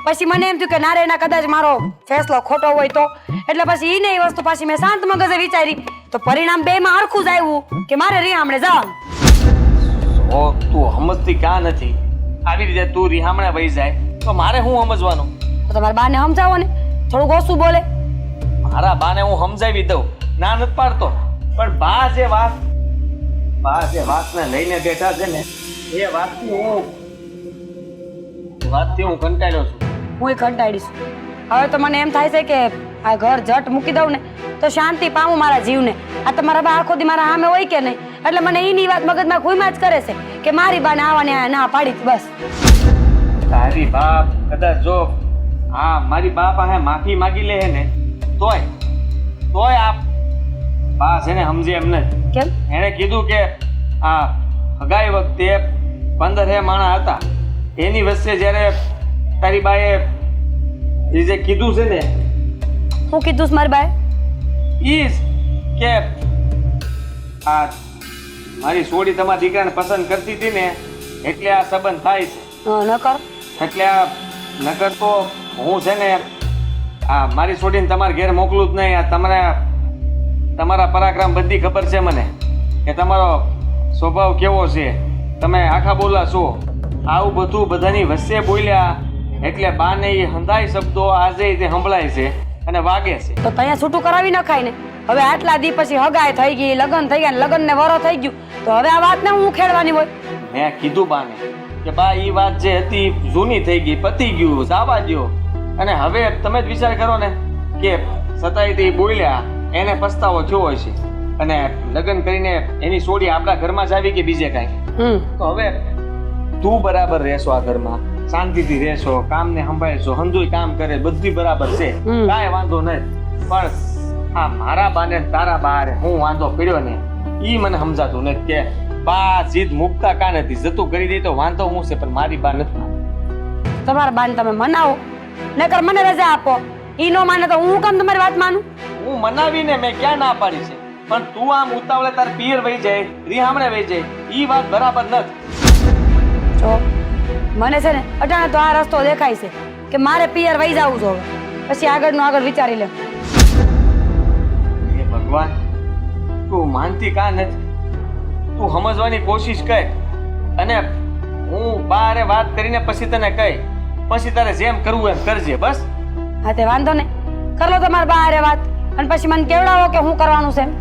પછી મને એમ થયું કે ના રે ના કદાચ મારો ફેસલો ખોટો હોય તો એટલે પછી ઈ નહીં વસ્તુ પાછી મેં શાંત મગજે વિચારી તો પરિણામ બે માં હરખું જ આવ્યું કે મારે રીહામણે જવાનું. ઓ તું સમજતી ક્યાં નથી? આવી રીતે તું રીહામણે વહી જાય તો મારે શું સમજવાનું? તો તમારા બાને સમજાવો ને, થોડુંક ઓછું બોલે. મારા બાને હું સમજાવી દઉં, ના નથી પાડતો. પણ બા જે વાતને લઈને બેઠા છે ને એ વાતથી હું કંટાળ્યો છું. હું કંટાળીશ. હવે તો મને એમ થાય છે કે આ ઘર જટ મૂકી દઉં ને તો શાંતિ પામું મારા જીવને. આ તમારા બા આખો દી મારા સામે હોય કે નહીં એટલે મને એની વાત મગજમાં ઘૂમ્યા જ કરે છે કે મારી બાને આવવાની આ ના પાડી બસ. તારી બાપ કદાચ જો હા મારી બા પાસે માફી માગી લે ને તોય આ બા છે ને સમજે એમ નથી. કેમ? એણે કીધું કે આ હગાઈ વખતે 15 માણસ હતા એની વચ્ચે જ્યારે તારી બાએ એ જે કીધું છે ને હું કીધું છે મારી બાએ? ઈ કે આ મારી છોડી તમારા દીકરાને પસંદ કરતી હતી ને એટલે આ સંબંધ થાય છે. ન કર એટલે આ નકર તો હું છે ને આ મારી છોડીને તમારા ઘેર મોકલું જ નહીં. આ તમારા પરાક્રમ બધી ખબર છે મને કે તમારો સ્વભાવ કેવો છે. તમે આખા બોલા છો. આવું બધું બધાની વચ્ચે બોલ્યા એટલે બાને એ હંધાઈ શબ્દો આજે તે સંભળાય છે અને વાગે છે. તો ત્યાં છૂટું કરાવી નખાય ને. હવે આટલા દી પછી હગાઈ થઈ ગઈ, લગ્ન થઈ ગયા, લગ્ન ને વરો થઈ ગયું તો હવે આ વાત ને હું ખેડવાની હોય? મેં કીધું બાને કે બા એ વાત જે હતી જૂની થઈ ગઈ, પતી ગયું, જવા દ્યો. અને હવે તમે જ વિચાર કરો ને કે સતાઈથી બોલ્યા એને પસ્તાવો થયો હોય છે અને લગ્ન કરીને એની છોડી આપણા ઘરમાં જ આવી કે બીજે કાંઈ. તો હવે તું બરાબર રહેશો આ ઘરમાં, શાંતિથી રહેશો, કામ ને સંભાળશો, હંધુય કામ કરે, બધું બરાબર છે, કાંઈ વાંધો નહીં. પણ આ મારા બાને તારા બારે હું વાંધો પડ્યો ને ઈ મને સમજાતું નથી કે બા જીદ મુકતા કા નથી. જતું કરી દે તો વાંધો હું છે પણ મારી બા નથી. તમારા બાને તમે મનાવો નકર મને રજા આપો. ઈ નો માને તો હું કેમ તમારી વાત માનું? હું મનાવીને મેં ક્યાં ના પાડી છે પણ તું આમ ઉતાવળે તાર પિયર વહી જાય, રીહામણે વહી જાય ઈ વાત બરાબર નથી. જો મને છે ને અટાણે તો આ રસ્તો દેખાય છે કે મારે પિયર વહી જવું છે હવે. પછી આગળનું આગળ વિચારી લે. હે ભગવાન, તું માનતી કા નથી? તું સમજવાની કોશિશ કર. અને હું બારે વાત કરીને પછી તને કહી, પછી તારે જેમ કરવું એમ કરજે. બસ હા તે વાંધો ને, કર લો તમારે બહાર વાત અને પછી મને કેવડાવો કે શું કરવાનું છે એમ.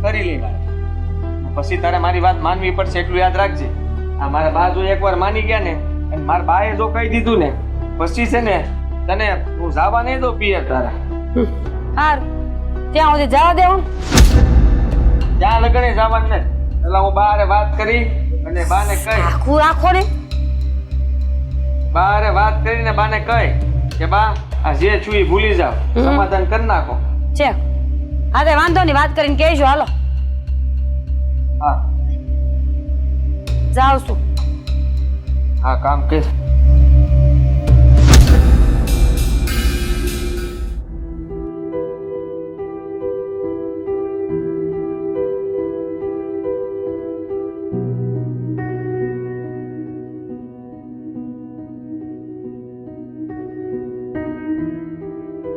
કરી લે વાત. પછી તારે મારી વાત માનવી પડશે, એટલું યાદ રાખજે. આ મારા બા જો એકવાર માની ગયા ને, અને મારા બાએ જો કહી દીધું ને, પછી છે ને તને હું જવા નહીં દઉં પિયર તારા. હાર ત્યાં સુધી જવા દેવું. ત્યાં લગણે જવાનું ને એટલે હું બારે વાત કરી અને બાને કહી, આખું રાખો ને. બારે વાત કરીને બાને કહી કે બા આ જે છું એ ભૂલી જાવ, સમાધાન કરી નાખો. છે હા તે વાંધો નહીં, વાત કરીને કહીશું. હાલો હા જાઉં છું. હા કામ કર.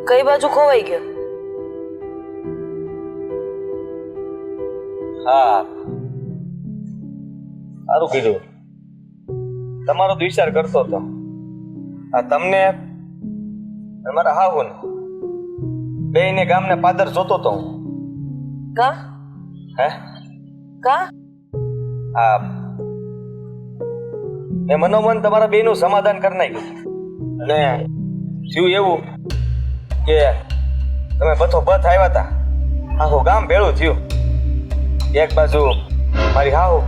કઈ બાજુ ખોવાઈ ગયો? હા સારું કીધું. તમારો જ વિચાર કરતો હતો. આ તમને અને મારા હાહુ ને બેયને ગામને પાદર જોતો તો હું. કા હે કા આ મેં મનોમન તમારા બેયનું સમાધાન કરી નાખ્યું. અને થયું એવું કે તમે બથો બથ આવ્યા હતા, આખું ગામ ભેળું થયું. એક બાજુ મારી હાહુ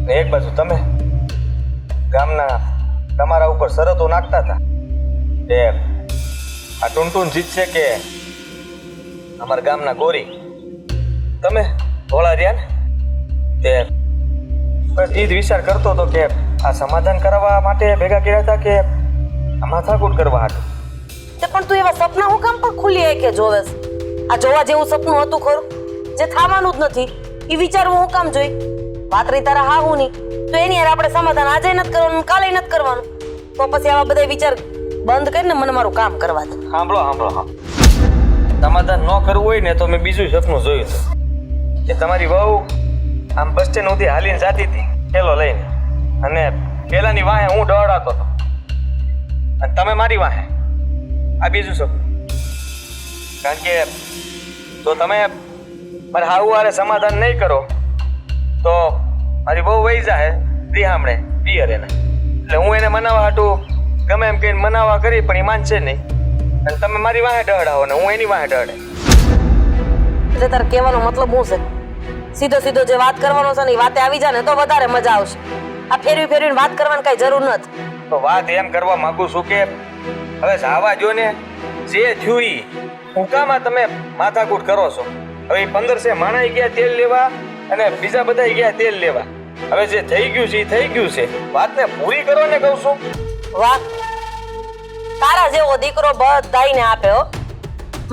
ને એક બાજુ તમે. ગામના તમારા ઉપર શરતો નાખતા હતા કે આ ટૂનટૂન જીતશે કે અમારા ગામના ગોરી. તમે ભોળા રહ્યા ને તે બસ એ જ વિચાર કરતો હતો કે આ સમાધાન કરાવવા માટે ભેગા કર્યા હતા કે આ માથાકૂટ કરવા હતું. તે પણ તું એવા સપના હું કામ પણ ખુલી કે જોવેસ? આ જોવા જેવું સપનું હતું ખરું જે થવાનું જ નથી? એ વિચારવું હું કામ જોઈ? વાત રહી તારા હાહુ ની, તો એની યાર આપણે સમાધાન આજે નથી કરવાનું, કાલે નથી કરવાનું. તો પછી આવા બધા વિચાર બંધ કરીને મને મારું કામ કરવા દે. સાંભળો સાંભળો હા, સમાધાન ન કરવું હોય ને તો મેં બીજું સપનું જોયું હતું કે તમારી વહુ આમ બસ સ્ટેન્ડ સુધી હાલીને જતી હતી થેલો લઈને, અને પેલાની વાહે હું દોડાતો હતો અને તમે મારી વાહે. આ બીજું સપનું. કારણ કે જો તમે મારા હાહુ હારે સમાધાન નહીં કરો તો મારી બહુ વહી જાય રિહામણે પિયર એને. એટલે હું એને મનાવવા હાટું ગમે એમ કહીને મનાવવા કરી પણ એ માનશે નહીં, અને તમે મારી વાહે ડહડાવો ને હું એની વાહે ડહડે. એટલે તારે કહેવાનો મતલબ શું છે? સીધો સીધો જે વાત કરવાનો છે ને એ વાતે આવી જાય ને તો વધારે મજા આવશે. આ ફેરવી ફેરવીને વાત કરવાની કઈ જરૂર નથી. તો વાત એમ કરવા માંગુ છું કે હવે જાવા જો ને, જે થયું ઈ હું કામ આ તમે માથાકૂટ કરો છો? હવે 1500 માણસ ગયા તેલ લેવા અને બીજા બધા ગયા તેલ લેવા. હવે જે થઈ ગયું છે એ થઈ ગયું છે, વાતને પૂરી કરો ને કહું છું. વાહ, તારા જેવો દીકરો બધાયને આપે હો.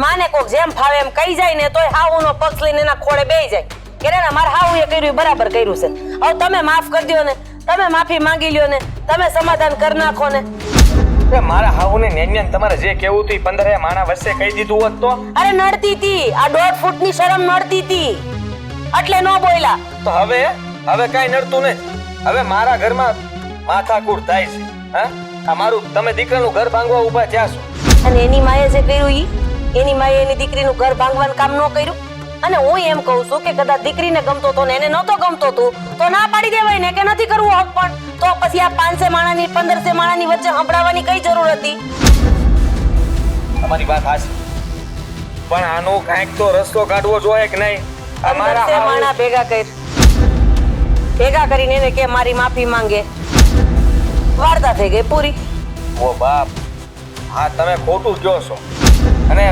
માને કોક જેમ ફાવે એમ કહી જાય ને તોય હાહુનો પક્ષ લઈને એના ખોળે બેહી જાય કે ના મારા હાહુએ કર્યું એ બરાબર કર્યું છે. હવે તમે માફ કરી દો ને, તમે માફી માંગી લ્યો ને, તમે સમાધાન કરી નાખો ને. મારા હાહુને નેન્યાન તમારે જે કેવું હતું 15 માણા વચ્ચે કહી દીધું હોત તો? અરે નડતી હતી, આ 1.5 ફૂટની શરમ નડતી હતી એટલે ન બોલ્યા. તો હવે કાંઈ નડતું નહીં. હવે મારા ઘરમાં માથાકૂટ થાય છે. હા, આ મારું તમે દીકરાનું ઘર ભાંગવા ઊભા થયા છો. અને એની માએ જે કર્યું એની માએ એની દીકરીનું ઘર ભાંગવાનું કામ ન કર્યું. અને હું એમ કહું છું કે કદાચ દીકરીને ગમતો તો ને એને નહોતો ગમતો તું તો ના પાડી દેવાય ને કે નથી કરવું હક. પણ તો પછી આ 500 માણાની 1500 માણાની વચ્ચે સંભળાવવાની કઈ જરૂર હતી? તમારી વાત હાચી, પણ આનો કાંઈક તો રસ્તો કાઢવો જોઈએ કે નહીં? આ મારા 1500 માણા ભેગા કરીને એને કે મારી માફી માંગે, વાર્તા થઈ ગઈ પૂરી. ઓ બાપ, હા તમે ખોટું કહો છો. અને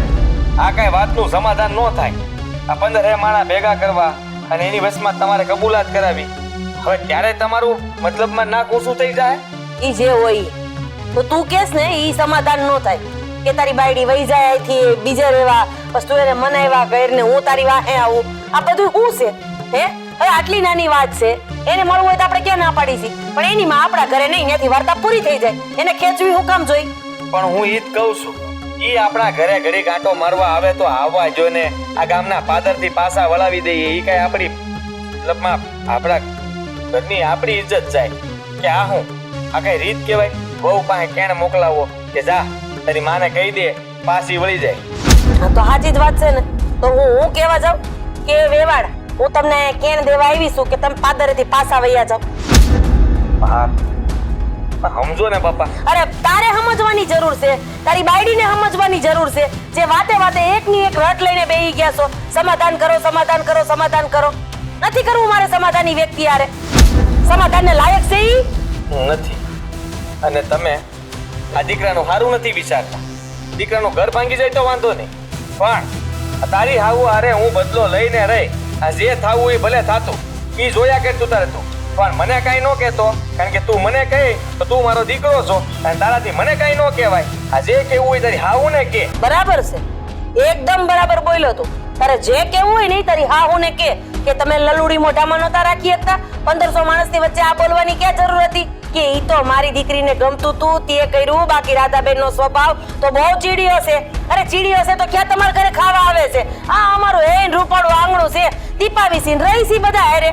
આ કઈ વાતનું સમાધાન ન થાય. આ 15 માણા ભેગા કરવા અને એની વચમાં તમારે કબૂલાત કરાવી, હવે ત્યારે તમારું મતલબમાં નાક ઊંચું થઈ જાય. ઈ જે હોય તો તું કેસ ને ઈ સમાધાન ન થાય કે તારી બાયડી વહી જાય અહીંથી બીજે રહેવા, પછી તું એને મનાવ્યા ઘર ને હું તારી વાહે આવું. આ બધું શું છે હે? હવે આટલી નાની વાત છે, એને મળવું હોય તો આપણે ક્યાં ના પાડી છે? પણ એની માં આપણા ઘરે નહીં, ત્યાંથી વાર્તા પૂરી થઈ જાય. એને ખેંચવી હું કામ જોઈ? પણ હું ઈ જ કહું છું, ઈ આપણા ઘરે ઘડી ગાંટો મારવા આવે તો આવવા જો ને. આ ગામના પાદરથી પાસા વળાવી દઈએ, ઈ કઈ આપણી મતલબમાં આપણા ઘરની આપણી ઇજ્જત જાય કે આ હું? આ કઈ રીત કહેવાય? બહુ પાસે કેણ મોકલાવો કે જા તારી માને કહી દે, પાછી વળી જાય. હા, તો સાચી જ વાત છે ને. તો હું કહેવા જાઉં કે વેવાડ, હું તમને કેણ દેવા આવી છું કે તમે પાદરેથી પાછા વૈયા જાઓ. હા, સમજો ને બાપા. અરે તારે સમજવાની જરૂર છે, તારી બાયડીને સમજવાની જરૂર છે. જે વાતે વાતે એકની એક રટ લઈને બેહી ગયા છો, સમાધાન કરો, સમાધાન કરો, સમાધાન કરો. નથી કરવું મારે સમાધાનની વ્યક્તિ હારે. સમાધાનને લાયક છે ઈ નથી. અને તમે આ દીકરાનું સારું નથી વિચારતા. દીકરાનું ઘર ભાંગી જાય તો વાંધો નહીં, પણ તારી હાવું હારે હું બદલો લઈને રહી. આ જે થાવું એ ભલે થાતું, ઈ જોયા કરતું તારે તું. પણ મને કઈ ન કહેતો, કારણ કે તું મને કહે તો તું મારો દીકરો છો અને તારાથી મને કઈ ન કહેવાય. આ જે કેવું હોય તારી હાવું ને કે. બરાબર છે, એકદમ બરાબર બોલ્યો તું. તારે જે કેવું હોય નહીં તારી હા હું ને કે તમે લલુડી મોઢામાં નહોતા રાખી શકતા? 1500 માણસની વચ્ચે આ બોલવાની ક્યાં જરૂર હતી? કે ઈ તો મારી દીકરીને ગમતું તું તે કર્યું, બાકી રાધાબેન નો સ્વભાવ તો બહુ ચીડિયો છે. અરે ચીડિયો છે તો ક્યાં તમારા ઘરે ખાવા આવે છે? આ અમારું હેન રૂપાળું આંગણું છે, દીપાવી સી રહી સી બધા હારે.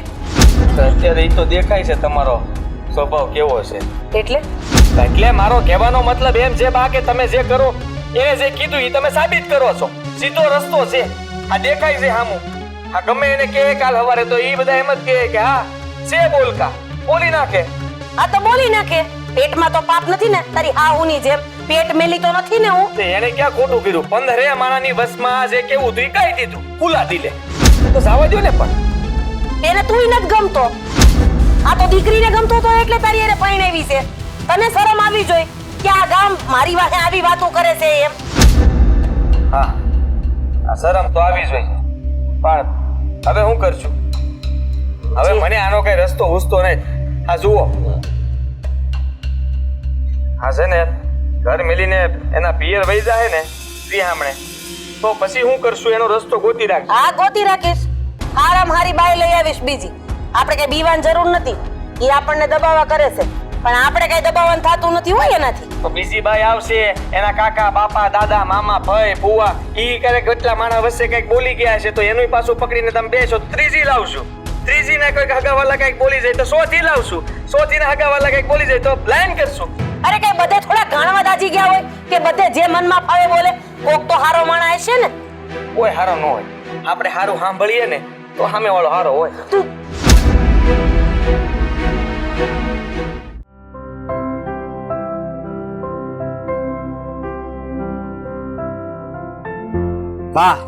અત્યારે ઈ તો દેખાય છે તમારો સ્વભાવ કેવો છે. એટલે મારો કહેવાનો મતલબ એમ છે બા કે તમે જે કરો એને જે કીધું એ તમે સાબિત કરો છો. સીધો રસ્તો છે, આ દેખાય છે હામું. આ ગમે એને કહે કાલ સવારે તો ઈ બધા એમ જ કહે કે હા છે બોલકા, બોલી નાખે. આ તો બોલી નાખે. પેટમાં તો પાપ નથી ને તારી હાહુની જેમ? પેટ મેલી તો નથી ને હું? એને ક્યાં ખોટું કર્યું? 15 માણાની વસમાં જે કેવું તું કહી દીધું ખુલ્લા દિલે. તો જવા દો ને. પણ એને તું નથી ગમતો, આ તો દીકરીને ગમતો તો એટલે તારી એને પરણાવી છે. તને શરમ આવી જોઈ કે આ ગામ મારી વાહે આવી વાતો કરે છે એમ? હા, આ શરમ તો આવી જોઈ, પણ હવે હું કરશું? હવે મને આનો કઈ રસ્તો હુસતો નહીં. આ જુઓ, હા છે ને ઘર મેલીને એના પિયર વહી જાય ને સિંહામણે, તો પછી હું કરશું? એનો રસ્તો ગોતી રાખ. હા, ગોતી રાખીશ. હારામ હારી બાઈ લઈ આવીશ બીજી. આપણે કઈ બીવાની જરૂર નથી. એ આપણને દબાવવા કરે છે, પણ આપણે કઈ દબાવવાનું થતું નથી હોય એનાથી. તો બીજી બાઈ આવશે, એના કાકા બાપા દાદા મામા ભાઈ ફુવા, ઈ કરે કેટલા માણસ વચ્ચે કઈક બોલી ગયા છે તો એનું પાછું પકડીને તમે બેસો. ત્રીજી લાવશું, ત્રીજી ને કઈક હગાવાલા કઈક બોલી જાય તો 100 થી લાવશું, 100 થી ને હગાવાલા કઈક બોલી જાય તો પ્લાન કરશું. અરે કઈ બધે થોડા ગાણવા દાજી ગયા હોય કે બધે જે મનમાં ફાવે બોલે? કોક તો હારો માણસ હશે ને? કોઈ હારો ન હોય. આપણે હારું સાંભળીએ ને તો સામે વાળો હારો હોય. વાહ,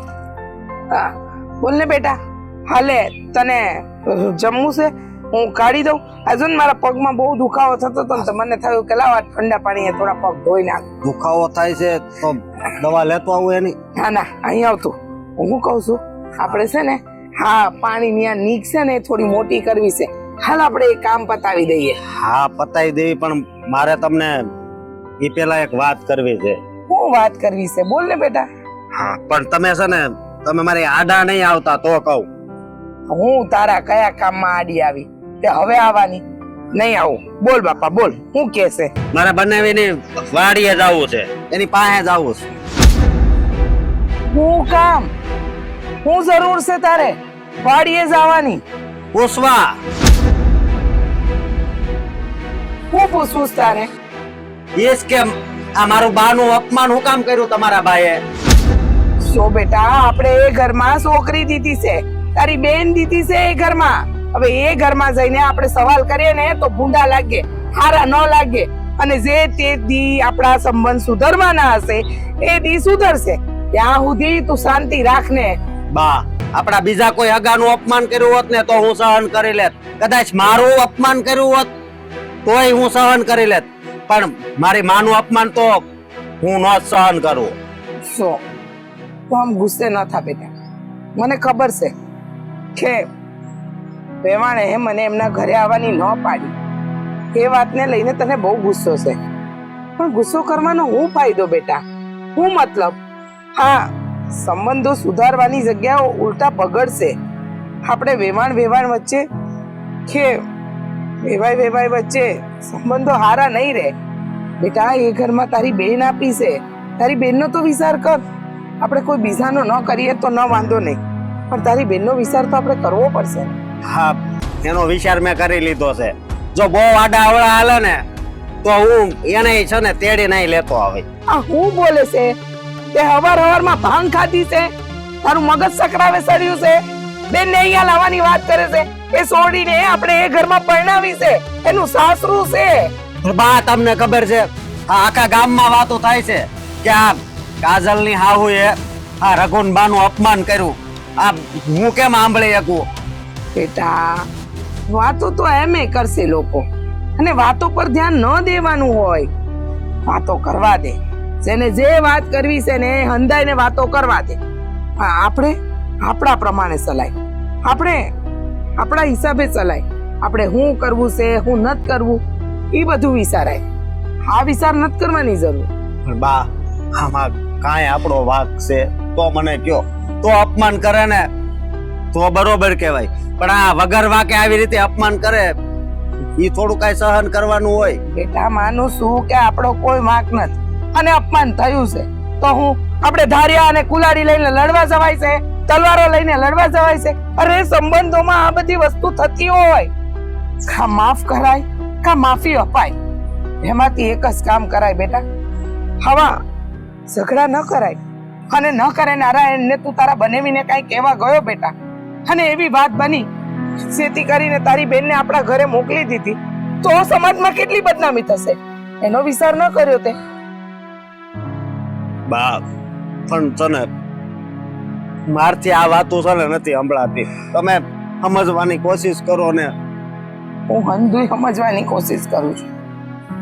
હા બોલ ને બેટા. હાલે તને જમવું છે? હું કાઢી દઉં. આજુ ને મારા પગમાં બહુ દુખાવો થતો હતો ને તો મને થયું કે લાવ ઠંડા પાણીએ થોડા પગ ધોઈ નાખ. દુખાવો થાય છે તો દવા લેતો આવું એની? ના ના, અહીં આવતું. હું કહું છું આપણે છે ને, હા પાણી ત્યાં નીક છે ને થોડી મોટી કરવી છે. હાલ આપણે એ કામ પતાવી દઈએ. હા પતાવી દેવી, પણ મારે તમને એ પેલા એક વાત કરવી છે. શું વાત કરવી છે? બોલ ને બેટા. હા, પણ તમે છે ને તમે મારી આડા નહીં આવતા તો કહું. હું તારા કયા કામમાં આડી આવી તે હવે આવવાની નહીં? આવું બોલ બાપા બોલ. શું કે છે? મારે બનાવીને વાડીએ જવું છે, એની પાસે જવું છે. હું કામ? હું જરૂર છે તારે વાડીએ જવાની? પૂછવા. હું પૂછવું છે તારે? એ જ કે આ મારું બાનું અપમાન હું કામ કર્યું તમારા ભાઈએ? સો બેટા, આપણે એ ઘરમાં છોકરી દીધી છે, તારી બેન દીધી છે એ ઘરમાં. હવે એ ઘરમાં જઈને આપણે સવાલ કરીએ ને તો ભૂંડા લાગે, હારા ન લાગે. અને જે તે દી આપણા સંબંધ સુધરવાના હશે એ દી સુધરશે. ત્યાં સુધી તું શાંતિ રાખ ને. બા, આપણા બીજા કોઈ હગાનું અપમાન કર્યું હોત ને તો હું સહન કરી લેત. કદાચ મારું અપમાન કર્યું હોત તોય હું સહન કરી લેત, પણ મારી માનું અપમાન તો હું ન સહન કરું. સો તો આમ ગુસ્સે ન થા બેટા. મને ખબર છે કે વેવાણે મને એમના ઘરે આવવાની ન પાડી. એ વાતને લઈને તને બહુ ગુસ્સો છે, પણ ગુસ્સો કરવાનો હું ફાયદો બેટા? હું મતલબ? હા, સંબંધો સુધારવાની જગ્યાઓ ઉલટા બગડશે. આપણે વેવાણ વચ્ચે કે વેવાય વચ્ચે સંબંધો હારા નહીં રહે. બેટા એ ઘરમાં તારી બેન આપી છે, તારી બેનનો તો વિચાર કર. આપણે કોઈ બીજાનો ન કરીએ તો ન વાંધો નહીં, પણ તારી બેનનો વિચાર તો આપણે કરવો પડશે. હા, એનો વિચાર મેં કરી લીધો છે. જો બહુ આડા અવળા હાલે ને તો હું એને છે ને તેડી નહીં લેતો આવે. આ હું બોલે છે? તે હવારમાં ભાંગ ખાધી છે, તારું મગજ સકરાવે સડ્યું છે. બેન ને અહીંયા લાવવાની વાત કરે છે. એ છોડીને આપણે એ ઘરમાં પરણાવી છે, એનું સાસરું છે. બા તમને ખબર છે આ આખા ગામમાં વાતો થાય છે કે આ કાજલની હાહુએ આ રઘુનબાનું અપમાન કર્યું. આ હું કેમ સાંભળી શકું? બેટા વાતો તો એમે કરશે લોકો, અને વાતો પર ધ્યાન ન દેવાનું હોય. વાતો કરવા દે, જેને જે વાત કરવી છે ને એ હંધાઈને વાતો કરવા દે. આપણે આપણા પ્રમાણે ચલાય, આપણે આપણા હિસાબે ચલાય. આપણે શું કરવું છે શું નથી કરવું એ બધું વિચારાય. આ વિચાર નથી કરવાની જરૂર. પણ બા આમાં કાંઈ આપણો વાંક છે તો મને કયો. તો અપમાન કરે ને તો બરોબર કહેવાય, પણ આ વગર વાંકે આવી રીતે અપમાન કરે એ થોડું કાંઈ સહન કરવાનું હોય. બેટા માનું શું કે આપણો કોઈ વાંક નથી, અને અપમાન થયું છે તો હું આપણે ધારિયા અને કુલાડી લઈને લડવા જવાય છે, તલવારો લઈને લડવા જવાય છે? અરે સંબંધોમાં આ બધી વસ્તુ થતી હોય. કા માફ કરાય કા માફી અપાય, એમાંથી એક જ કામ કરાય બેટા. હવા ઝઘડા ન કરાય, અને ન કરે નારાયણને તું તારા બનેવીને કાંઈ કહેવા ગયો બેટા, અને એવી વાત બની જેથી કરીને તારી બેનને આપણા ઘરે મોકલી દીધી, તો સમાજમાં કેટલી બદનામી થશે. એનો વિચાર ન કર્યો તે. બા પણ તને મારથી આ વાતો છે ને નથી સંભળાતી. તમે સમજવાની કોશિશ કરો ને. હું હંધુય સમજવાની કોશિશ કરું છું.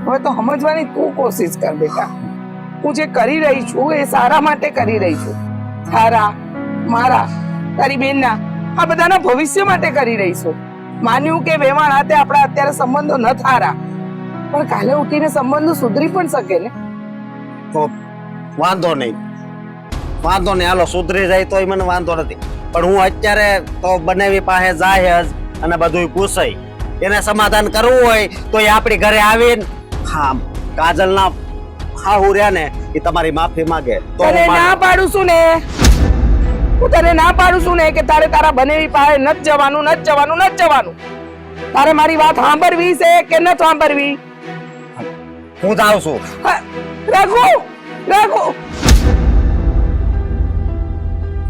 હવે તો સમજવાની તું કોશિશ કર બેટા. હું જે કરી રહી છું એ સારા માટે કરી રહી છું. તારા, મારા, તારી બેનના, આ બધાના ભવિષ્ય માટે કરી રહી છું. માન્યું કે વેવાણ હાથે આપણા અત્યારે સંબંધો ન થારા, પણ કાલે ઉઠીને સંબંધો સુધરી પણ શકે ને. તો વાંધો નહીં, હાલો સુધરી જાય તોય મને વાંધો નથી. પણ હું અત્યારે તો બનેવી પાસે જાય જ અને બધું પૂછાય. એને સમાધાન કરવું હોય તો એ આપણી ઘરે આવીને હા કાજલના હાહુ રહ્યા ને એ તમારી માફી માંગે તો તને ના પાડું છું ને, હું તને ના પાડું છું ને કે તારે તારા બનેવી પાસે નથી જવાનું. તારે મારી વાત સાંભળવી છે કે ન સાંભળવી? હું જાઉં છું.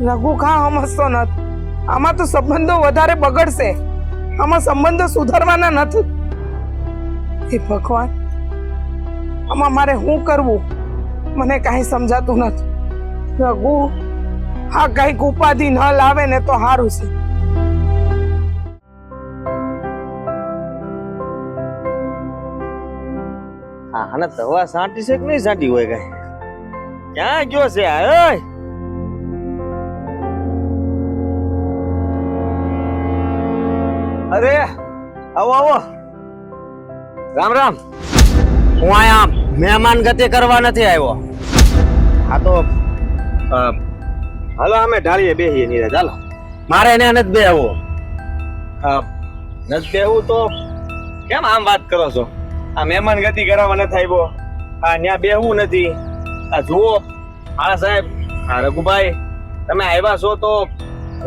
રઘુ કા સમજતો નથી. આમાં તો સંબંધો વધારે બગડશે, આમાં સંબંધો સુધારવાના નથી. હે ભગવાન, આમાં મારે શું કરવું મને કાંઈ સમજાતું નથી. રઘુ આ કઈક ઉપાધિ ન લાવે ને તો સારું છે. હા અને દવા સાંટી છે કે નહીં સાંટી હોય કઈ? ક્યાં ગયો છે આ? ઓય અરે આવો આવો. રામ રામ. હું અહીંયા મહેમાન ગતિ કરવા નથી આવ્યો. હા તો હાલો અમે ઢાળીએ બેહીએ નીરજ. હાલો. મારે એને નથી બેહવું. નથી બેહવું તો કેમ આમ વાત કરો છો? આ મહેમાન ગતિ કરાવવા નથી આવ્યો, આ ન્યા બેહવું નથી. આ જુઓ હા સાહેબ, આ રઘુભાઈ તમે આવ્યા છો તો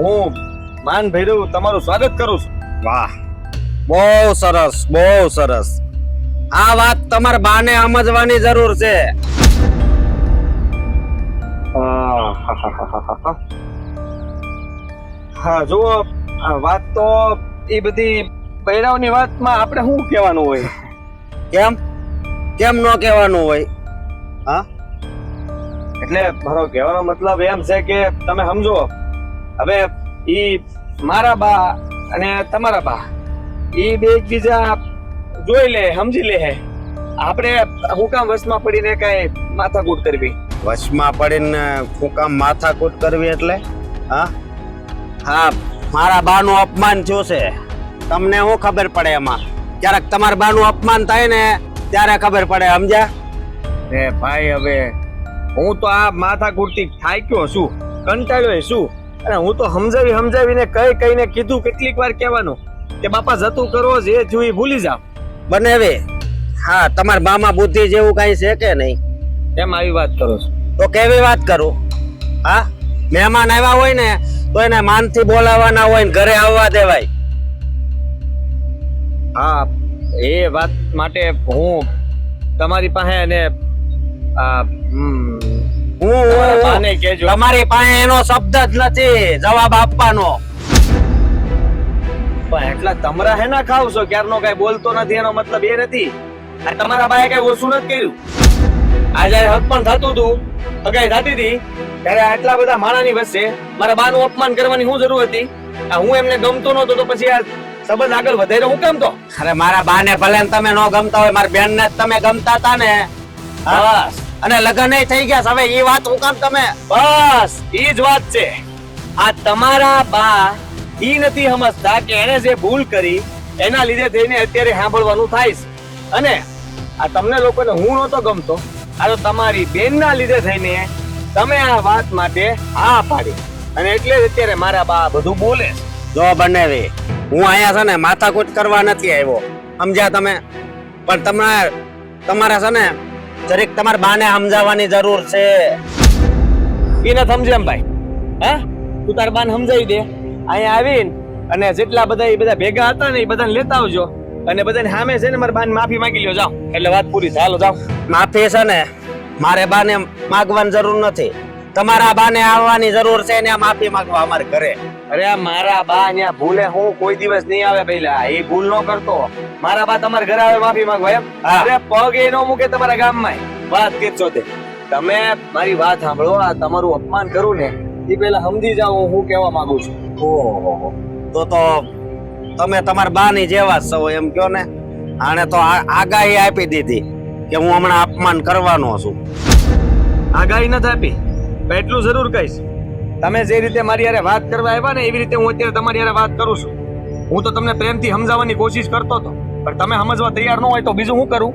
હું માન ભર્યું તમારું સ્વાગત કરું છું. વાહ, બહુ સરસ, બહુ સરસ. આ વાત તમારા બાને સમજવાની જરૂર છે. હા જુઓ, આ વાત તો એ બધી પૈરાઓની વાતમાં આપણે શું કહેવાનું હોય? કેમ કેમ ન કહેવાનું હોય? હા એટલે મારો કહેવાનો મતલબ એમ છે કે તમે સમજો, હવે ઈ મારા બા અને તમારા બા ઈ બે એકબીજા જોઈ લે, સમજી લે. આપણે હું કામ વશમાં પડીને કઈ માથાકૂટ કરવી? વશમાં પડીને હું કામ માથાકૂટ કરવી એટલે? હા હા, મારા બાનું અપમાન થયું છે, તમને શું ખબર પડે એમાં? ક્યારેક તમારા બાનું અપમાન થાય ને ત્યારે ખબર પડે, સમજ્યા? ભાઈ હવે હું તો આ માથાકૂટથી થાક્યો છું, કંટાળ્યો છું. અને હું તો સમજાવીને કહીને કીધું કેટલીક વાર કહેવાનું કે બાપા જતું કરો જે થયું એ ભૂલી જાવ. બનેવે હા તમારા મામા બુદ્ધિ જેવું કઈ છે કે નહીં? એમ આવી વાત કરો છો? તો કેવી વાત કરું? હા, મહેમાન આવ્યા હોય ને તો એને માનથી બોલાવવાના હોય ને ઘરે આવવા દેવાય. હા, એ વાત માટે હું તમારી પાસે અને તમારા બાને કહેજો. તમારી પાસે એનો શબ્દ જ નથી જવાબ આપવાનો. પણ એટલા તમરા હે ના ખાવ છો ક્યારનો કઈ બોલતો નથી એનો મતલબ એ નથી. આ તમારા બાએ કઈ ઓછું નથી કર્યું. આ જયારે હક પણ થતું હતું, હગાઈ થતી હતી, ત્યારે આટલા બધા માણાની વચ્ચે મારા બાનું અપમાન કરવાની શું જરૂર હતી? આ હું એમને ગમતો નતો તો પછી આ સંબંધ આગળ વધારે હું કેમ તો? અરે મારા બાને ભલે ને તમે ન ગમતા હોય, મારી બેન ને તમે ગમતા હતા ને. બસ અને લગ્ન થઈ ગયા. હવે એ વાત હું કામ તમે? બસ ઈ જ વાત છે. આ તમારા બા ઈ નથી સમજતા કે એને જે ભૂલ કરી એના લીધે થઈને અત્યારે સાંભળવાનું થાય છે. અને આ તમને લોકોને હું નતો ગમતો, આ તો તમારી બેનના લીધે થઈને તમે આ વાત માટે હા પાડી અને એટલે જ અત્યારે મારા બા બધું બોલે છે. જો બનેવી, હું અહીંયા છે ને માથાકૂટ કરવા નથી આવ્યો, સમજ્યા તમે? પણ તમારે છે ને જરીક તમારા બાને સમજાવવાની જરૂર છે. ઈ ન સમજે એમ ભાઈ? હે, તું તાર બાને સમજાવી દે. અહીંયા આવીને અને જેટલા બધા ભેગા હતા ને એ બધાને લેતા આવજો અને બધાને સામે છે ને મારા બાને માફી માંગી લ્યો. જાઓ એટલે વાત પૂરી થાય. હાલો જાઓ. માફી છે ને મારે બાને માગવાની જરૂર નથી, તમારા બાને આવવાની જરૂર છે ને માફી માંગવા અમારે ઘરે. અરે આ મારા બા ત્યાં ભૂલે હું કોઈ દિવસ નહીં આવે પહેલા, એ ભૂલ ન કરતો. મારા બા તમારા ઘરે આવે માફી માંગવા એમ? હા. અરે પગ એ ન મૂકે તમારા ગામમાં. વાત કેજો તે તમે મારી વાત સાંભળો. આ તમારું અપમાન કરું ને એ પહેલા સમજી જાઓ હું કેવા માંગુ છું. ઓહો, તો તમે તમારા બાની જેવા જ છો એમ કયો ને. આને તો આગાહી આપી દીધી કે હું હમણાં અપમાન કરવાનો છું. આગાહી નથી આપી, પણ એટલું જરૂર કહીશ, તમે જે રીતે મારી હારે વાત કરવા આવ્યા ને એવી રીતે હું અત્યારે તમારી હારે વાત કરું છું. હું તો તમને પ્રેમથી સમજાવવાની કોશિશ કરતો હતો, પણ તમે સમજવા તૈયાર ન હોય તો બીજું શું કરું?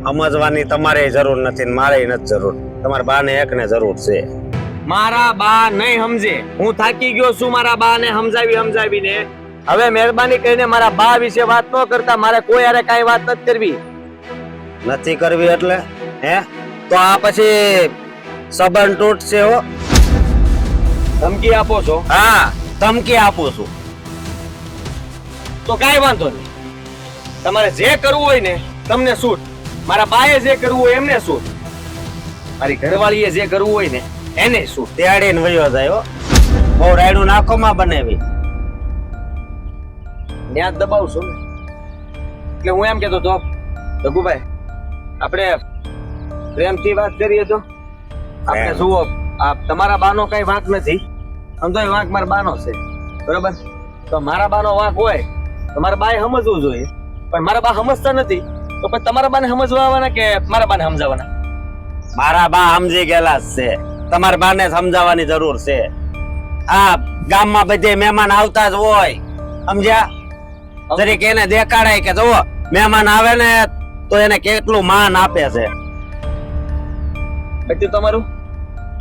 સમજવાની તમારે જરૂર નથી ને મારે નથી જરૂર. તમારા બાને એકને જરૂર છે. મારા બા નહીં સમજે. હું થાકી ગયો છું મારા બાને સમજાવીને. હવે મહેરબાની કરીને મારા બા વિશે વાત ન કરતા. મારે કોઈ હારે કાંઈ વાત નથી કરવી. નથી કરવી એટલે હે? તો આ પછી સંબંધ તૂટશે હો. ધમકી આપો છો? હા, ધમકી આપું છું. તો કાંઈ વાંધો નહીં. તમારે જે કરવું હોય ને તમને છૂટ. મારા બાએ જે કરવું હોય એમને છૂટ. મારી ઘરવાળીએ જે કરવું હોય ને એને છૂટ. તેડીને વયો જાય હો. બહુ રાયડું નાખોમાં બનેવી. ન્યા દબાવશો ને એટલે હું એમ કેતો તો રઘુભાઈ, આપણે પ્રેમથી વાત કરીએ તો આપણે જુઓ, આ તમારા બાનો કઈ વાંક નથી. સમજો વાંક મારા બાનો છે, બરોબર? તો મારા બાનો વાંક હોય તો મારા બાએ સમજવું જોઈએ, પણ મારા બા સમજતા નથી તો પછી તમારા બાને સમજવા આવવાના કે મારા બાને સમજાવવાના? મારા બા સમજી ગયેલા જ છે, તમારા બાને સમજાવવાની જરૂર છે. આ ગામમાં બધે મહેમાન આવતા જ હોય, સમજ્યા? જરીક એને દેખાડાય કે જુઓ મહેમાન આવે ને તો એને કેટલું માન આપે છે. પછી તમારું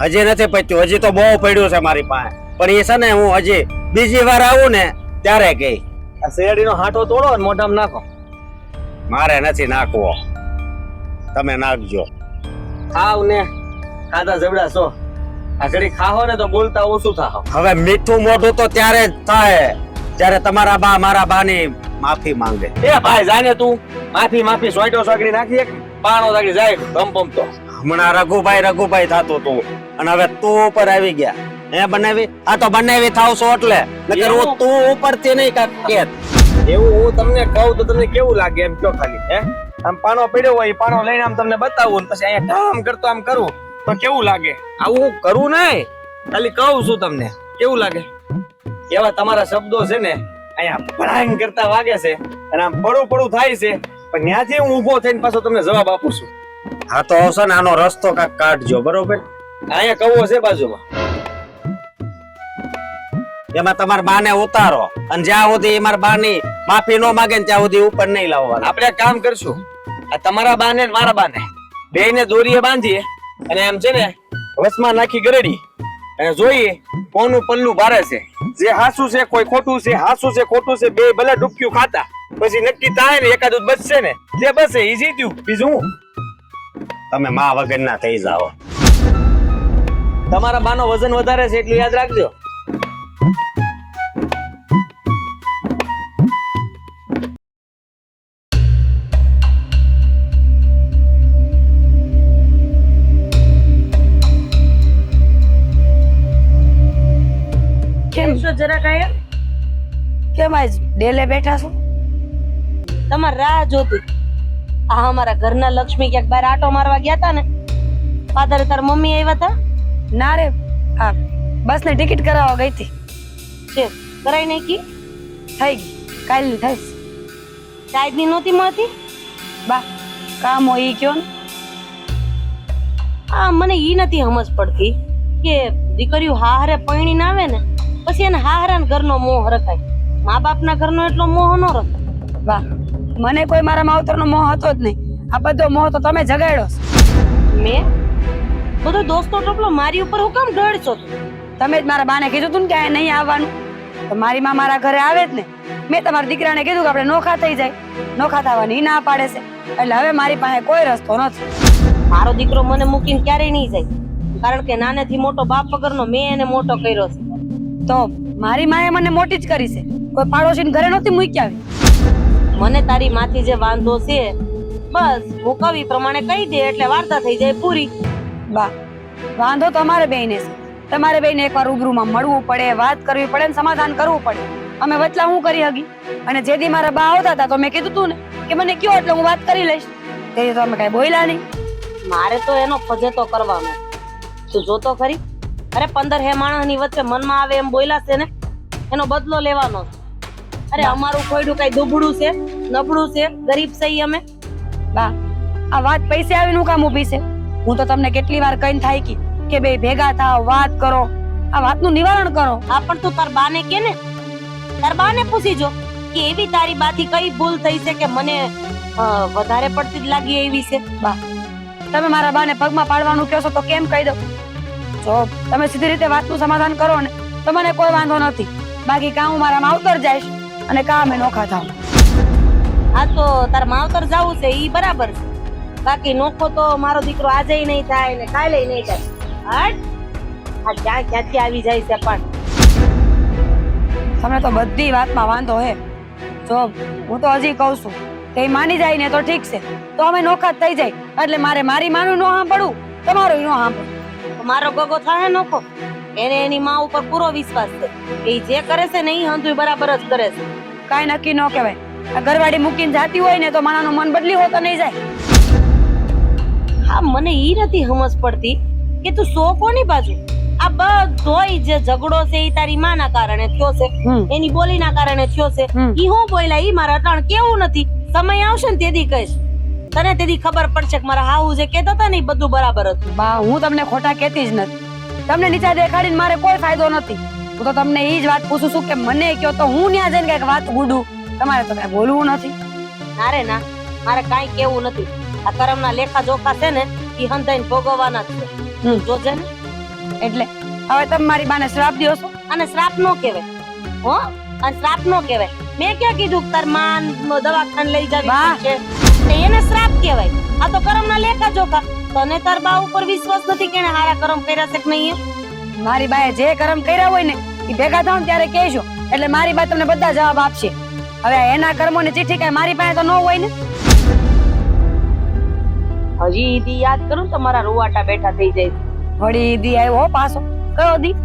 હજી નથી પત્યું, હજી તો બહુ પડ્યું છે મારી પાસે. પણ એ છે ને હું હજી બીજી વાર આવું ને ત્યારે કઈ આ શેરડીનો હાંઠો તોડો અને મોઢામાં નાખો. મારે નથી નાખવો, તમે નાખજો. ખાવ ને ખાધા જબડા છો. આ ઘડી ખાહો ને તો બોલતા ઓછું થાવ. હવે મીઠું મોઢું તો ત્યારે જ થાય જ્યારે તમારા બા મારા બાની માફી માંગે. એ ભાઈ જાને તું માફી સોયટો સોગડી નાખી એક પાણો લાગી જાય ગમ તો. હમણાં રઘુભાઈ થતું હતું અને હવે તું ઉપર આવી ગયા. હે બનાવી? આ તો બનાવી થાવ છો એટલે નકર હું તું ઉપરથી નહીં કાકેત. એવું હું તમને કહું તો તમને કેવું લાગે એમ કયો ખાલી? હે, આમ પાણો પડ્યો હોય, પાણો લઈને આમ તમને બતાવું ને પછી અહીંયા ઢામ કરતો આમ કરું તો કેવું લાગે? આવું કરું નહીં, ખાલી કહું છું તમને કેવું લાગે. એવા તમારા શબ્દો છે ને અહીંયા ભડાંગ કરતા વાગે છે અને આમ પડું થાય છે, પણ ત્યાંથી હું ઊભો થઈને પાછો તમને જવાબ આપું છું. હા તો આવશે ને આનો રસ્તો કાક કાઢજો, બરોબર? અહીંયા કવો છે બાજુમાં, એમાં તમારા બાને ઉતારો અને જ્યાં સુધી મારા બાની માફી ન માંગે ને ત્યાં સુધી ઉપર નહીં લાવવાનું. આપણે એક કામ કરશું, આ તમારા બાને ને મારા બાને બેયને દોરીએ બાંધીએ અને એમ છે ને વસમાં નાખી ગરેડી અને જોઈએ કોનું પલ્લું ભારે છે. જે હાસું છે કોઈ ખોટું છે, હાસું છે ખોટું છે, બે ભલે ડૂબક્યું ખાતા પછી નક્કી થાય ને એકાદું બચશે ને જે બસે એ જીત્યું. બીજું હું? તમે માં વગરના થઈ જાઓ. તમારા બાનો વજન વધારે છે એટલું યાદ રાખજો. કેમ શું જરાક આયા? કેમ આજ ડેલે બેઠા છો? તમારી રાહ જોતી. આ અમારા ઘરના લક્ષ્મી ક્યાંક બહાર આટો મારવા ગયા હતા ને, ફાધર તાર મમ્મી આવ્યા હતા. ના રે, આ બસ ની ટિકિટ કરાવવા ગઈ હતી. છે કરાઈ નાખી? થઈ ગઈ, કાલની થઈશ. ચાયની નહોતી મળતી? બા કામ હોય ઈ કયો ને. આ મને ઈ નથી સમજ પડતી કે દીકરીઓ હારે પરણીને આવે ને પછી એને હારાના ઘરનો મોહ રખાય, મા બાપના ઘરનો એટલો મોહ ન રખાય. બા મને કોઈ મારા માવતરનો મોહ હતો જ નહીં. આ બધો મોહ તો તમે જગાડ્યો છે. મેં બધો દોસ્તો ટોપલો મારી ઉપર હું કામ ઢળશો? તમે જ મારા બાને કીધું તું ને કે આ નહીં આવવાનું, તો મારી માં મારા ઘરે આવે જ ને. મેં તમારા દીકરાને કીધું કે આપણે નોખા થઈ જાય, નોખા થવાની ના પાડે છે. એટલે હવે મારી પાસે કોઈ રસ્તો નથી. મારો દીકરો મને મૂકીને ક્યારેય નહીં જાય, કારણ કે નાનેથી મોટો બાપ વગરનો મેં એને મોટો કર્યો છે. તો મારી માએ મને મોટી જ કરી છે, કોઈ પાડોશીને ઘરે નહોતી મૂકી આવી. મને તારી માથી જે વાંધો છે બસ હું કવિ પ્રમાણે કહી દે એટલે વાર્તા થઈ જાય પૂરી. બા વાંધો તો અમારે બેયને છે. તમારે બેયને એકવાર રૂબરૂમાં મળવું પડે, વાત કરવી પડે ને સમાધાન કરવું પડે. અમે વચલા હું કરી હગી? અને જેથી મારા બા આવતા હતા તો મેં કીધું તું ને કે મને કયો એટલે હું વાત કરી લઈશ. તેથી તો અમે કઈ બોલ્યા નહીં. મારે તો એનો ફજેતો કરવાનો. તું જોતો ખરી, અરે 15 માણસની વચ્ચે મનમાં આવે એમ બોલ્યા છે ને એનો બદલો લેવાનો. અરે અમારું કોઈડું કઈ દુબળું છે, નબળું છે, ગરીબ છે અમે? બા આ વાત પૈસે આવીને હું કામ ઊભી છે? હું તો તમને કેટલી વાર કહીને થાય કે બે ભેગા થાવ, વાત કરો, આ વાતનું નિવારણ કરો. આ પણ તું તાર બાને કે ને, તાર બાને પૂછી જો કે એવી તારી બાથી કઈ ભૂલ થઈ છે કે મને વધારે પડતી જ લાગી એવી છે. બા તમે મારા બાને પગમાં પાડવાનું કહો છો તો કેમ કહી દો? જો તમે સીધી રીતે વાતનું સમાધાન કરો ને તો મને કોઈ વાંધો નથી. બાકી કાં હું મારા માવતર જઈશ અને કાં અમે નોખા થાવ. આ તો તાર માવતર જાવું છે ઈ બરાબર છે, બાકી નોખો તો મારો દીકરો આજે નહીં થાય ને કાલે નહીં થાય. હટ, આ ક્યાં ક્યાંથી આવી જાય છે પણ. તમને તો બધી વાતમાં વાંધો હે. જો હું તો હજી કહું છું તે માની જાય ને તો ઠીક છે, તો અમે નોખા જ થઈ જાય. એટલે મારે મારી માનું ન સાંભળવું, તમારું ન સાંભળવું. મારો ગગો થાય નોખો, એને એની માં ઉપર પૂરો વિશ્વાસ છે. એ જે કરે છે ને એ હંધુય બરાબર જ કરે છે. કાંઈ નક્કી ન કહેવાય. આ ઘરવાળી મૂકીને જાતી હોય ને તો માણાનું મન બદલી હોતો નહીં જાય. હા મને ઈ નથી સમજ પડતી કે તું સો કોની બાજુ? આ બધોય જે ઝઘડો છે ઈ તારી માના કારણે થયો છે, એની બોલીના કારણે થયો છે. ઈ હું બોલ્યા ઈ મારા અટાણ કેવું નથી. સમય આવશે ને તેથી કહીશ તને, તેથી ખબર પડશે કે મારા હાહુ જે કહેતા હતા ને ઈ બધું બરાબર હતું. બા હું તમને ખોટા કહેતી જ નથી. તમને નીચા દેખાડીને મારે કોઈ ફાયદો નથી. હું તો તમને ઈ જ વાત પૂછું છું કે મને કયો તો હું ત્યાં જઈને કઈક વાત ગુડું. તમારે તો કઈ બોલવું નથી. ના રે ના, મારે કાંઈ કેવું નથી. આ કરમના લેખા જોખા છે ને ઈ હંધાઈને ભોગવવાના જ છે. જોજે ને. એટલે હવે તમે મારી બાને શ્રાપ દ્યો છો? અને શ્રાપ નો કહેવાય હો, અને શ્રાપ નો કહેવાય. મેં ક્યાં કીધું તાર માન દવાખાને લઈ જાવી છે તે એને શ્રાપ કહેવાય. આ તો કરમના લેખા જોખા. તને તાર બા ઉપર વિશ્વાસ નથી કે એને હારા કરમ કર્યા છે કે નહીં? મારી બાએ જે કરમ કર્યા હોય ને એ ભેગા થાવ ત્યારે કહેજો, એટલે મારી બા તમને બધા જવાબ આપશે. હવે એના કર્મોની ચિઠ્ઠી કઈ મારી પાસે તો ન હોય ને. હજી ઈદી યાદ કરું તો મારા રૂવાટા બેઠા થઈ જાય. વળી દી આવ્યો પાછો, કયો દી?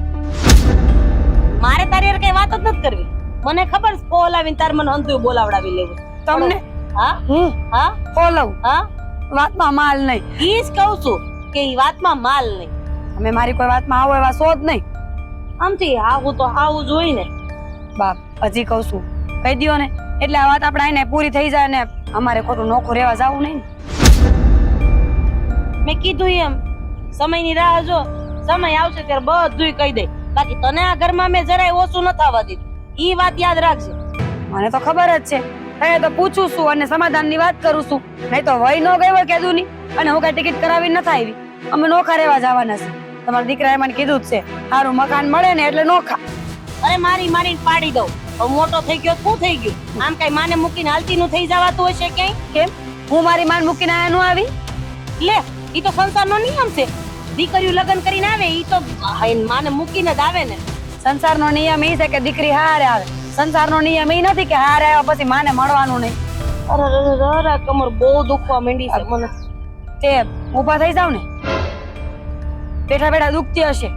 મારે તારી હારે કઈ વાત જ નથી કરવી. મને ખબર છે બોલાવીને તાર મને હંધુય બોલાવડાવી લેવું. તમને હા હું હા બોલાવું? હા વાતમાં માલ નહીં. ઈ જ કહું છું કે ઈ વાતમાં માલ નહીં. અમે મારી કોઈ વાતમાં આવો એવા શોધ નહીં. આમથી હાવું તો હાવું જ હોય ને. બાપ હજી કહું છું કહી દ્યો ને, એટલે આ વાત આપણે આઈને પૂરી થઈ જાય ને અમારે ખોટું નોખું રહેવા જવું નહીં. મેં કીધું એમ સમયની રાહ જો, સમય આવશે ત્યારે બધુંય કહી દે. બાકી તને આ ઘરમાં મેં જરાય ઓછું ન થવા દીધું. ઈ વાત યાદ રાખજે. મને તો ખબર જ છે. હવે તો પૂછું છું અને સમાધાનની વાત કરું છું. નહીં તો વહી ન ગઈ હોય કેદું ની, અને હું કઈ ટિકિટ કરાવી નથી આવી. અમે નોખા રહેવા જવાના છે. તમારા દીકરાએ મને કીધું જ છે સારું મકાન મળે ને એટલે નોખા. અરે મારીને પાડી દઉં. હવે મોટો થઈ ગયો તો શું થઈ ગયું? આમ કઈ માને મૂકીને હાલતીનું થઈ જવાતું હશે ક્યાંય? કેમ હું મારી માન મૂકીને આયા નો આવી? લે ઈ તો સંસારનો નિયમ છે. દીકરીઓ લગ્ન કરીને આવે ઈ તો માને મૂકીને જ આવે ને. સંસારનો નિયમ એ છે કે દીકરી હારે આવે. સંસારનો નિયમ એ નથી કે હારે આવ્યા પછી માને મળવાનું નહીં. અરે કમર બહુ દુખવા માંડી છે મને. તે ઊભા થઈ જાવ ને. બેઠા બેઠા દુખતી હશે.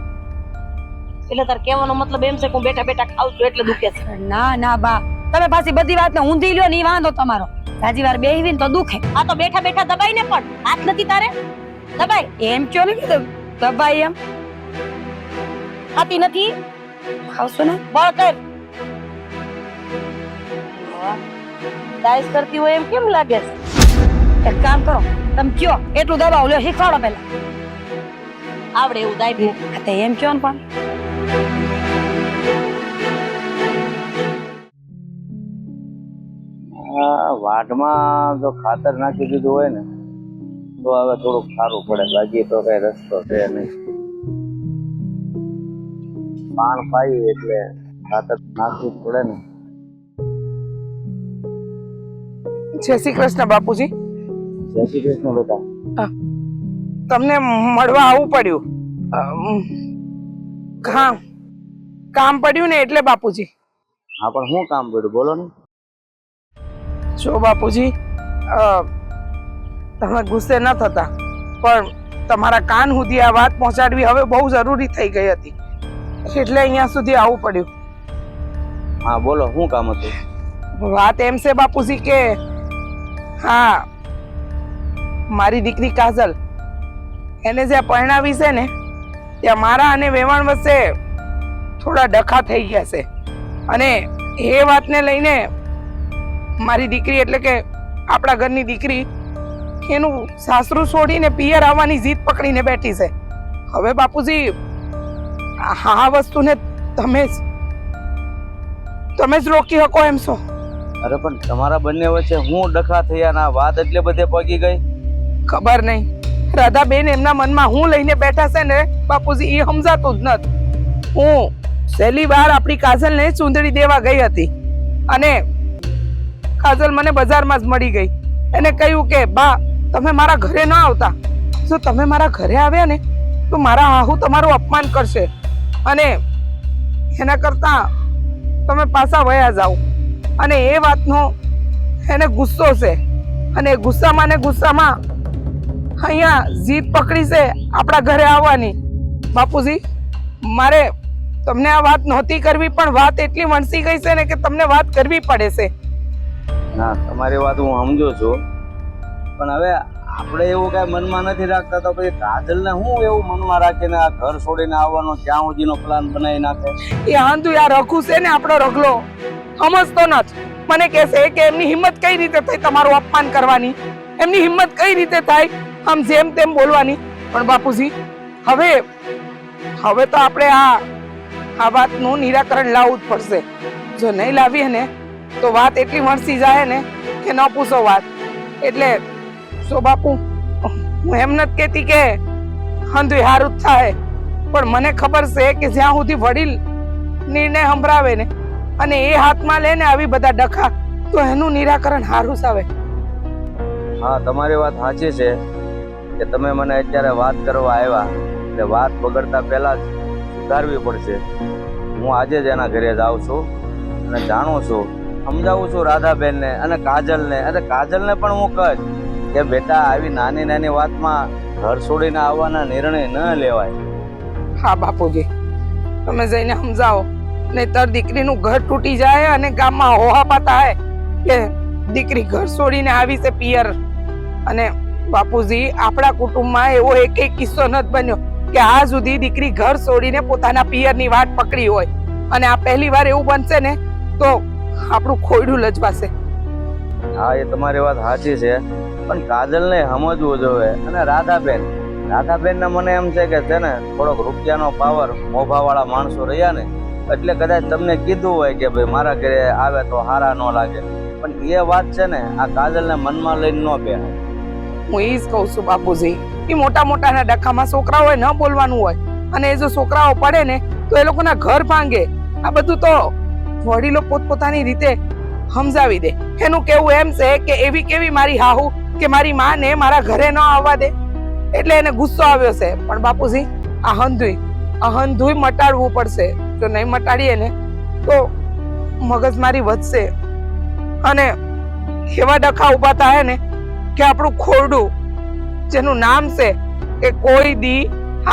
એટલે તાર કહેવાનો મતલબ એમ છે કે હું બેઠા બેઠા ખાઉં છું એટલે દુખે છે? ના ના બા, તમે પાછી બધી વાતને ઊંધી લ્યો ને ઈ વાંધો તમારો. સાજી વાર બેહીને તો દુખે. આ તો બેઠા બેઠા દબાઈ ને પણ હાથ નથી તારે દબાઈ. એમ કયો ને કીધું દબાઈ એમ ખાતી નથી ખાવશો ને બળ કર. ડાયસ કરતી હોય એમ કેમ લાગે છે? એક કામ કરો, તમે કયો એટલું દબાવ લ્યો, શીખવાડો પેલા. આવડે એવું દાઈ હા તે એમ કયો ને પણ. વાઢમાં જો ખાતર નાખી દીધું હોય ને તો હવે થોડુંક સારું પડે, બાકી તો કઈ રસ્તો છે નહીં. પાણ પાઈ એટલે ખાતર નાખવું પડે ને. જય શ્રી કૃષ્ણ બાપુજી. જય શ્રી કૃષ્ણ બેટા. તમને મળવા આવવું પડ્યું. કામ પડ્યું ને એટલે બાપુજી. હા પણ શું કામ પડ્યું બોલો ને. જો બાપુજી, તમે ગુસ્સે ન થતા, પણ તમારા કાન સુધી આ વાત પહોંચાડવી હવે બહુ જરૂરી થઈ ગઈ હતી, એટલે અહીંયા સુધી આવવું પડ્યું. હા બોલો, શું કામ હતું? વાત એમ છે બાપુજી કે હા, મારી દીકરી કાજલ એને જ્યાં પરણાવી છે ને ત્યાં મારા અને વેવાણ વચ્ચે થોડા ડખા થઈ ગયા છે, અને એ વાતને લઈને મારી દીકરી એટલે કે આપણા ઘરની દીકરી એનું સાસરું છોડીને પિયર આવવાની જીદ પકડીને બેઠી છે. હવે બાપુજી આ વસ્તુને તમે જ રોકી શકો એમ છો? અરે પણ તમારા બંને વચ્ચે હું ડખા થયા ના વાત એટલે બધે પગી ગઈ? ખબર નહીં, રાધાબેન એમના મનમાં હું લઈને બેઠા છે ને બાપુજી એ સમજાતું જ નથી. હું પહેલી વાર આપણી કાજલને ચૂંદડી દેવા ગઈ હતી અને કાજલ મને બજારમાં જ મળી ગઈ. એને કહ્યું કે બા તમે મારા ઘરે ન આવતા, જો તમે મારા ઘરે આવ્યા ને તો મારા હાહુ તમારું અપમાન કરશે અને એના કરતા તમે પાછા વયા જાઓ. અને એ વાતનો એને ગુસ્સો છે અને ગુસ્સામાં ને ગુસ્સામાં અહીંયા જીદ પકડી છે આપણા ઘરે આવવાની. બાપુજી મારે તમને આ વાત નહોતી કરવી, પણ વાત એટલી વણસી ગઈ છે ને કે તમને વાત કરવી પડે છે. ના તમારી વાત હું સમજુ છું, પણ હવે આપણે એવું કઈ મનમાં નથી રાખતા તો પછી કાજલને હું એવું મનમાં રાખીને આ ઘર છોડીને આવવાનો ક્યાં સુધીનો પ્લાન બનાવી નાખે? એ આંધુ યાર રઘુ છે ને આપણો રગલો સમજતો નથી. મને કહેશે કે એમની હિંમત કઈ રીતે થઈ તમારું અપમાન કરવાની, એમની હિંમત કઈ રીતે થાય આમ જેમ તેમ બોલવાની. પણ બાપુજી હવે તો આપણે આ વાતનું નિરાકરણ લાવવું જ પડશે. જો નહીં લાવીએ ને તો વાત એટલી વણસી જાય ને કે ન પૂછો વાત. એટલે સો બાપુ હું એમ નથી કહેતી કે હંધુ હારું જ થાય, પણ મને ખબર છે કે જ્યાં સુધી વડીલ નિર્ણય સંભળાવે ને અને એ હાથમાં લે ને આવી બધા ડખા તો એનું નિરાકરણ હારું જ આવે. હા તમારી વાત સાચી છે કે તમે મને અત્યારે વાત કરવા આવ્યા એટલે વાત બગડતા પહેલા જ સુધારવી પડશે. હું આજે જ એના ઘરે જાઉં છું અને જાણું છું, સમજાવું છું રાધાબેનને અને કાજલને. અને કાજલને પણ હું કહીશ કે બેટા આવી નાની નાની વાતમાં ઘર છોડીને આવવાના નિર્ણય ન લેવાય. હા બાપુજી તમે જઈને સમજાવો, નહીંતર દીકરીનું ઘર તૂટી જાય અને ગામમાં હોહાપા થાય કે દીકરી ઘર છોડીને આવી છે પિયર. અને બાપુજી આપણા કુટુંબમાં એવો એક કિસ્સો નથી બન્યો કે આ સુધી દીકરી ઘર છોડીને પોતાના પિયરની વાટ પકડી હોય, અને આ પહેલી વાર એવું બનશે ને તો આપણું ખોયડું લજવાશે. હા એ તમારી વાત સાચી છે, પણ કાજલને સમજવું જોઈએ. અને રાધાબેનને મને એમ છે કે છે ને થોડોક રૂપિયાનો પાવર મોભાવાળા માણસો રહ્યા ને એટલે કદાચ તમને કીધું હોય કે ભાઈ મારા ઘરે આવે તો હારા ન લાગે, પણ એ વાત છે ને આ કાજલને મનમાં લઈને ન બેહાય. હું એ જ કહું છું બાપુજી, એ મોટા મોટાના ડખામાં છોકરા હોય ન બોલવાનું હોય, અને એ જો છોકરાઓ પડે ને તો એ લોકોના ઘર ભાંગે. આ બધું તો વડીલો પોતપોતાની રીતે સમજાવી દે. એનું કેવું એમ છે કે એવી કેવી મારી હાહુ કે મારી માને મારા ઘરે ન આવવા દે, એટલે એને ગુસ્સો આવ્યો છે. પણ બાપુજી, આ હંધુય મટાડવું પડશે. જો નહીં મટાડીએ ને તો મગજમારી વધશે અને એવા ડખા ઉભા થાય ને કે આપણું ખોરડું જેનું નામ છે કે કોઈ દી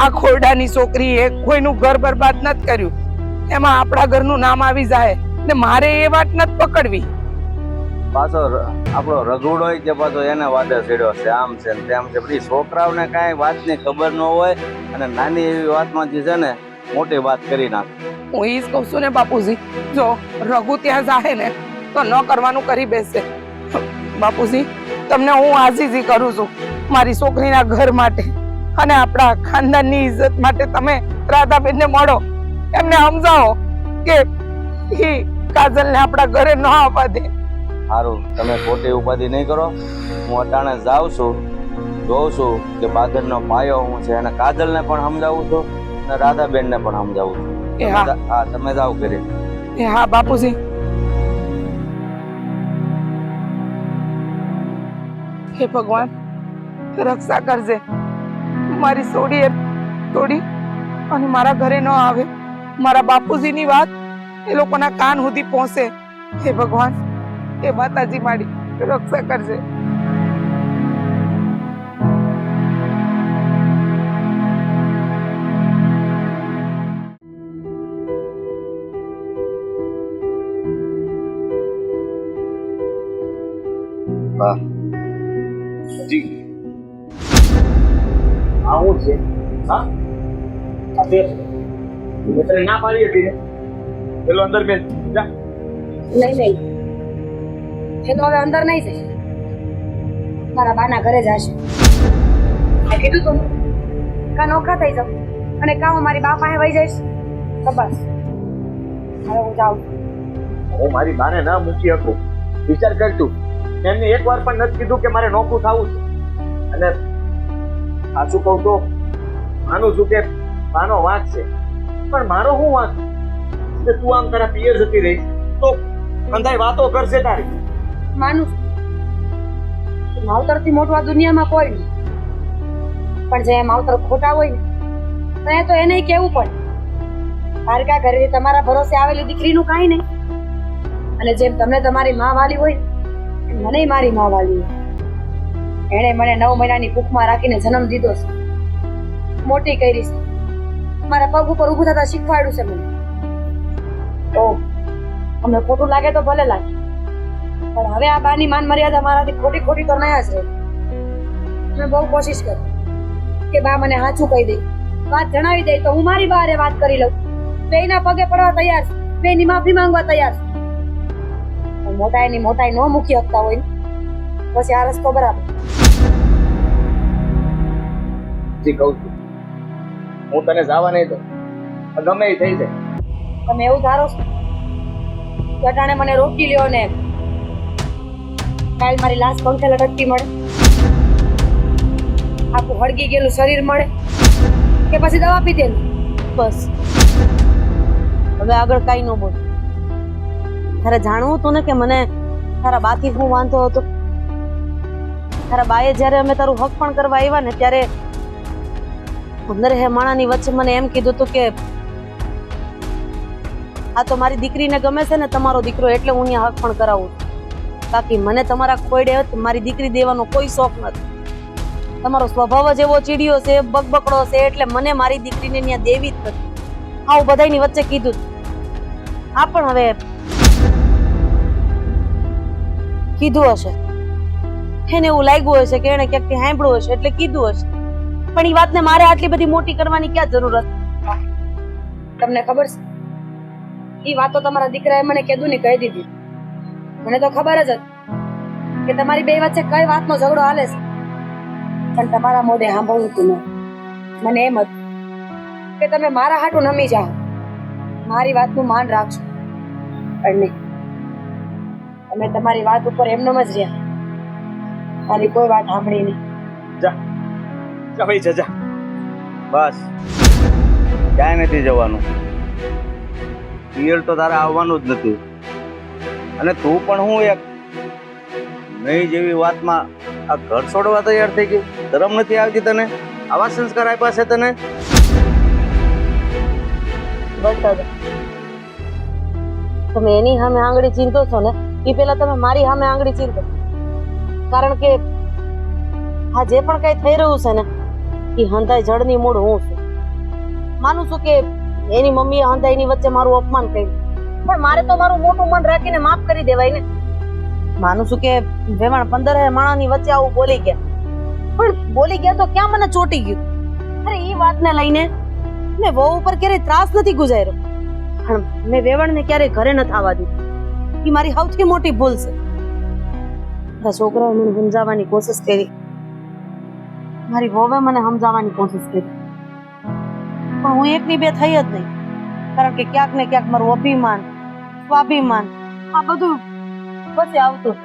આ ખોરડાની છોકરીએ કોઈનું ઘર બરબાદ નથી કર્યું, એમાં આપણા ઘરનું નામ આવી જાય ને મારે એ વાત નથી પકડવી. પાછો આપણો રઘુડો કે પાછો એને વાદે ચડ્યો છે, આમ છે ને તેમ છે. બધી છોકરાઓને કાંઈ વાતની ખબર ન હોય અને નાની એવી વાતમાંથી છે ને મોટી વાત કરી નાખે. હું એ જ કહું છું ને બાપુજી, જો રઘુ ત્યાં જાય ને તો ન કરવાનું કરી બેસશે. બાપુજી, તમને હું આજીજી કરું છું મારી છોકરીના ઘર માટે અને આપણા ખાનદાનની ઇજ્જત માટે તમે રાધાબેનને મળો, એમને સમજાવો કે એ કાજલને આપણા ઘરે ન આવવા દે. સારું, તમે ખોટી ઉપાધિ નહીં કરો. હું અટાણે જાઉં છું, જોઉં છું કે બાદરનો પાયો હું છે અને કાજલને પણ સમજાવું છું અને રાધાબેનને પણ સમજાવું છું. એ હા. હા, તમે જાઓ કરી. એ હા બાપુજી. હે ભગવાન, રક્ષા કરજે. મારી સોડીએ તોડી અને મારા ઘરે ન આવે. મારા બાપુજીની વાત એ લોકોના કાન સુધી પહોંચે. હે ભગવાન, હે માતાજી, મારી રક્ષા કરજે. આવું છે? હા, આ તે મેં તને ના પાડી હતી ને, પેલો અંદર બેસ જા. નહીં, એ તો હવે અંદર નહીં જઈશ, મારા બાના ઘરે જશે. આ કીધું તું કા નોખા થઈ જાવ અને કા હું મારી બા પાસે વહી જઈશ તો બસ. હવે હું જાઉં. હું મારી બાને ના મૂકી શકું. વિચાર કર તું, એમને એક વાર પણ નથી કીધું કે મારે નોખું થવું છે. અને સાચું કહું તો માનું છું કે બાનો વાંક છે, પણ મારો શું વાંક કે તું આમ તારા પિયર જતી રહી તો અંધાઈ વાતો કરશે તારી. માનું છું માવતરથી મોટું આ દુનિયામાં કોઈ નહીં, પણ જે માવતર ખોટા હોય ને તો એને કેવું પડે. પારકા ઘરે તમારા ભરોસે આવેલી દીકરીનું કાંઈ નહીં, અને જેમ તમને તમારી માં વાલી હોય એમ મને મારી માં વાલી હોય. એણે મને 9 મહિનાની કુખમાં રાખીને જન્મ દીધો છે, મોટી કરી છે, મારા પગ ઉપર ઊભું થતા શીખવાડ્યું છે મને. તો અમને ખોટું લાગે તો ભલે લાગે, પણ હવે આ બાની માન મર્યાદા મારાથી ખોટી તો નયા જ રહે. મેં બહુ કોશિશ કરી કે બા મને સાચું કહી દે, વાત જણાવી દે તો હું મારી બારે વાત કરી લઉં. બેયના પગે પડવા તૈયાર છે, બેયની માફી માંગવા તૈયાર છે. પણ મોટાઈની મોટાઈ ન મૂકી શકતા હોય ને પછી આ રસ્તો બરાબર. જી કહું છું, હું તને જવા નહીં દઉં, ગમે એ થઈ જાય. તમે એવું ધારો છો કે અટાણે મને રોકી લ્યો ને કાલ મારી લાશ પંખે લટકતી મળે, આખું હળગી ગયેલું શરીર મળે, કે પછી દવા પીધેલું? બસ હવે આગળ કાંઈ ન બોલ. તારે જાણવું હતું ને કે મને તારા બાથી શું વાંધો હતો. તારા બાએ જ્યારે અમે તારું હક પણ કરવા આવ્યા ને ત્યારે 15 માણાની વચ્ચે મને એમ કીધું હતું કે આ તો મારી દીકરીને ગમે છે ને તમારો દીકરો, એટલે હું અહીંયા હક પણ કરાવું. બાકી મને તમારા ખોયડે મારી દીકરી દેવાનો કોઈ શોખ નથી. તમારો સ્વભાવ જ એવો ચીડિયો છે, બકબકડો છે, એટલે મને મારી દીકરીને ત્યાં દેવી જ નથી. આવું બધાની વચ્ચે કીધું. આ પણ હવે કીધું હશે, એને એવું લાગ્યું હશે કે એને ક્યાંકથી સાંભળ્યું હશે એટલે કીધું હશે. પણ એ વાતને મારે આટલી બધી મોટી કરવાની ક્યાં જરૂર હતી? તમને ખબર છે એ વાતો તમારા દીકરાએ મને કીધું ને કહી દીધી. મને તો ખબર જ હતી કે તમારી બે વચ્ચે કઈ વાતનો ઝઘડો હાલે છે, પણ તમારા મોઢે સાંભળવું હતું નહીં. મને એમ હતું કે તમે મારા હાટું નમી જાઓ, મારી વાતનું માન રાખશો, પણ નહીં. તમે તમારી વાત ઉપર એમનો જ રહ્યા, મારી કોઈ વાત સાંભળી નહીં. જા જા ભાઈ જા જા. બસ ક્યાંય નથી જવાનું. પિયર તો તારે આવવાનું જ નથી. અને તું પણ હું એક નહીં જેવી વાતમાં આ ઘર છોડવા તૈયાર થઈ ગઈ. શરમ નથી આવતી તને? આવા સંસ્કાર આપ્યા છે તને? બસ દાદા, તમે એની સામે આંગળી ચીંધો છો ને એ પેલા તમે મારી સામે આંગળી ચીંધો. કારણ કે આ જે પણ કઈ થઈ રહ્યું છે ને એ હંધાઈ જળની મૂળ હું છું. માનું છું કે એની મમ્મીએ હંધાઈની વચ્ચે મારું અપમાન કર્યું, પણ મારે તો મારું મોટું મન રાખીને માફ કરી દેવાય ને. માનું છું કે વેવાણ 15 માણાની વચ્ચે આવું બોલી ગયા, પણ બોલી ગયા તો ક્યાં મને ચોટી ગયું. અરે એ વાતને લઈને મેં વહુ ઉપર ક્યારેય ત્રાસ નથી ગુજાર્યો, પણ મેં વેવાણને ક્યારેય ઘરે નથી આવવા દીધું. એ મારી સૌથી મોટી ભૂલ છે. મારા છોકરાએ મને સમજાવવાની કોશિશ કરી, મારી વહુએ મને સમજાવવાની કોશિશ કરી, પણ હું એકની બે થઈ જ નહીં. કારણ કે ક્યાંક ને ક્યાંક મારું અભિમાન, સ્વાભિમાન આ બધું પછી આવતું.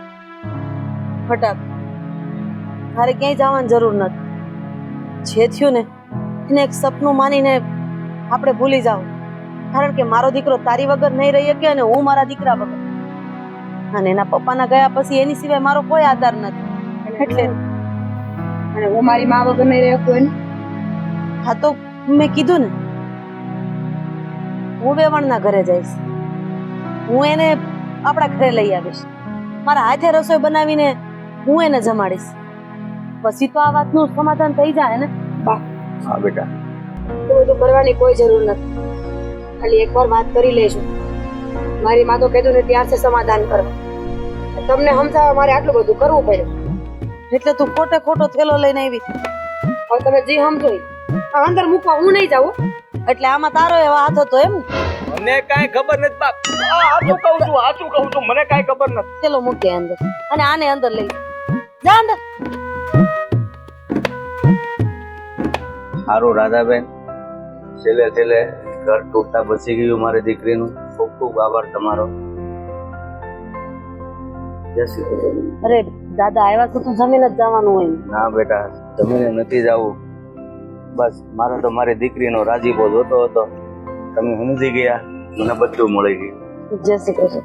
ફટાક મારે ક્યાંય જવાની જરૂર નથી. જે થયું ને એને એક સપનું માનીને આપણે ભૂલી જાવ. કારણ કે મારો દીકરો તારી વગર નહીં રહી શકે અને હું મારા દીકરા વગર. અને એના પપ્પાના ગયા પછી એની સિવાય મારો કોઈ આધાર નથી. એટલે અને હું મારી મા વગર નહીં રહી શકું એને. હા તો મેં કીધું ને, હું વેવણના ઘરે જઈશ. હું એને આપણા ઘરે લઈ આવીશ. મારા હાથે રસોઈ બનાવીને હું એને જમાડીશ. પછી તો આ વાતનું સમાધાન થઈ જાય ને. હા બેટા, તો બધું કરવાની કોઈ જરૂર નથી. ખાલી એકવાર વાત કરી લેજો. મારી માં તો કીધું ને ત્યાર છે સમાધાન કરવા. તમને સમજાવવા મારે આટલું બધું કરવું પડ્યું. એટલે તું ખોટે ખોટો થેલો લઈને આવી. હવે તમે જે સમજો ઈ. આ અંદર મૂકવા હું નહીં જાઉં. એટલે આમાં તારો એવો હાથ હતો એમ? મને કાંઈ ખબર નથી બાપ. સાચું કહું છું, મને કાંઈ ખબર નથી. ચલો મૂકે અંદર અને આને અંદર લઈ જા અંદર. સારું રાધાબેન, છેલ્લે છેલ્લે ઘર તૂટતા બચી ગયું મારી દીકરીનું. ખૂબ ખૂબ આભાર તમારો. જય શ્રી કૃષ્ણ. અરે દાદા આવ્યા તો જમીને જ જવાનું હોય. ના બેટા, જમીને નથી જવું. બસ મારે તો મારી દીકરીનો રાજીપો જોતો હતો. તમે સમજી ગયા, મને બધું મળી ગયું. જય શ્રી કૃષ્ણ.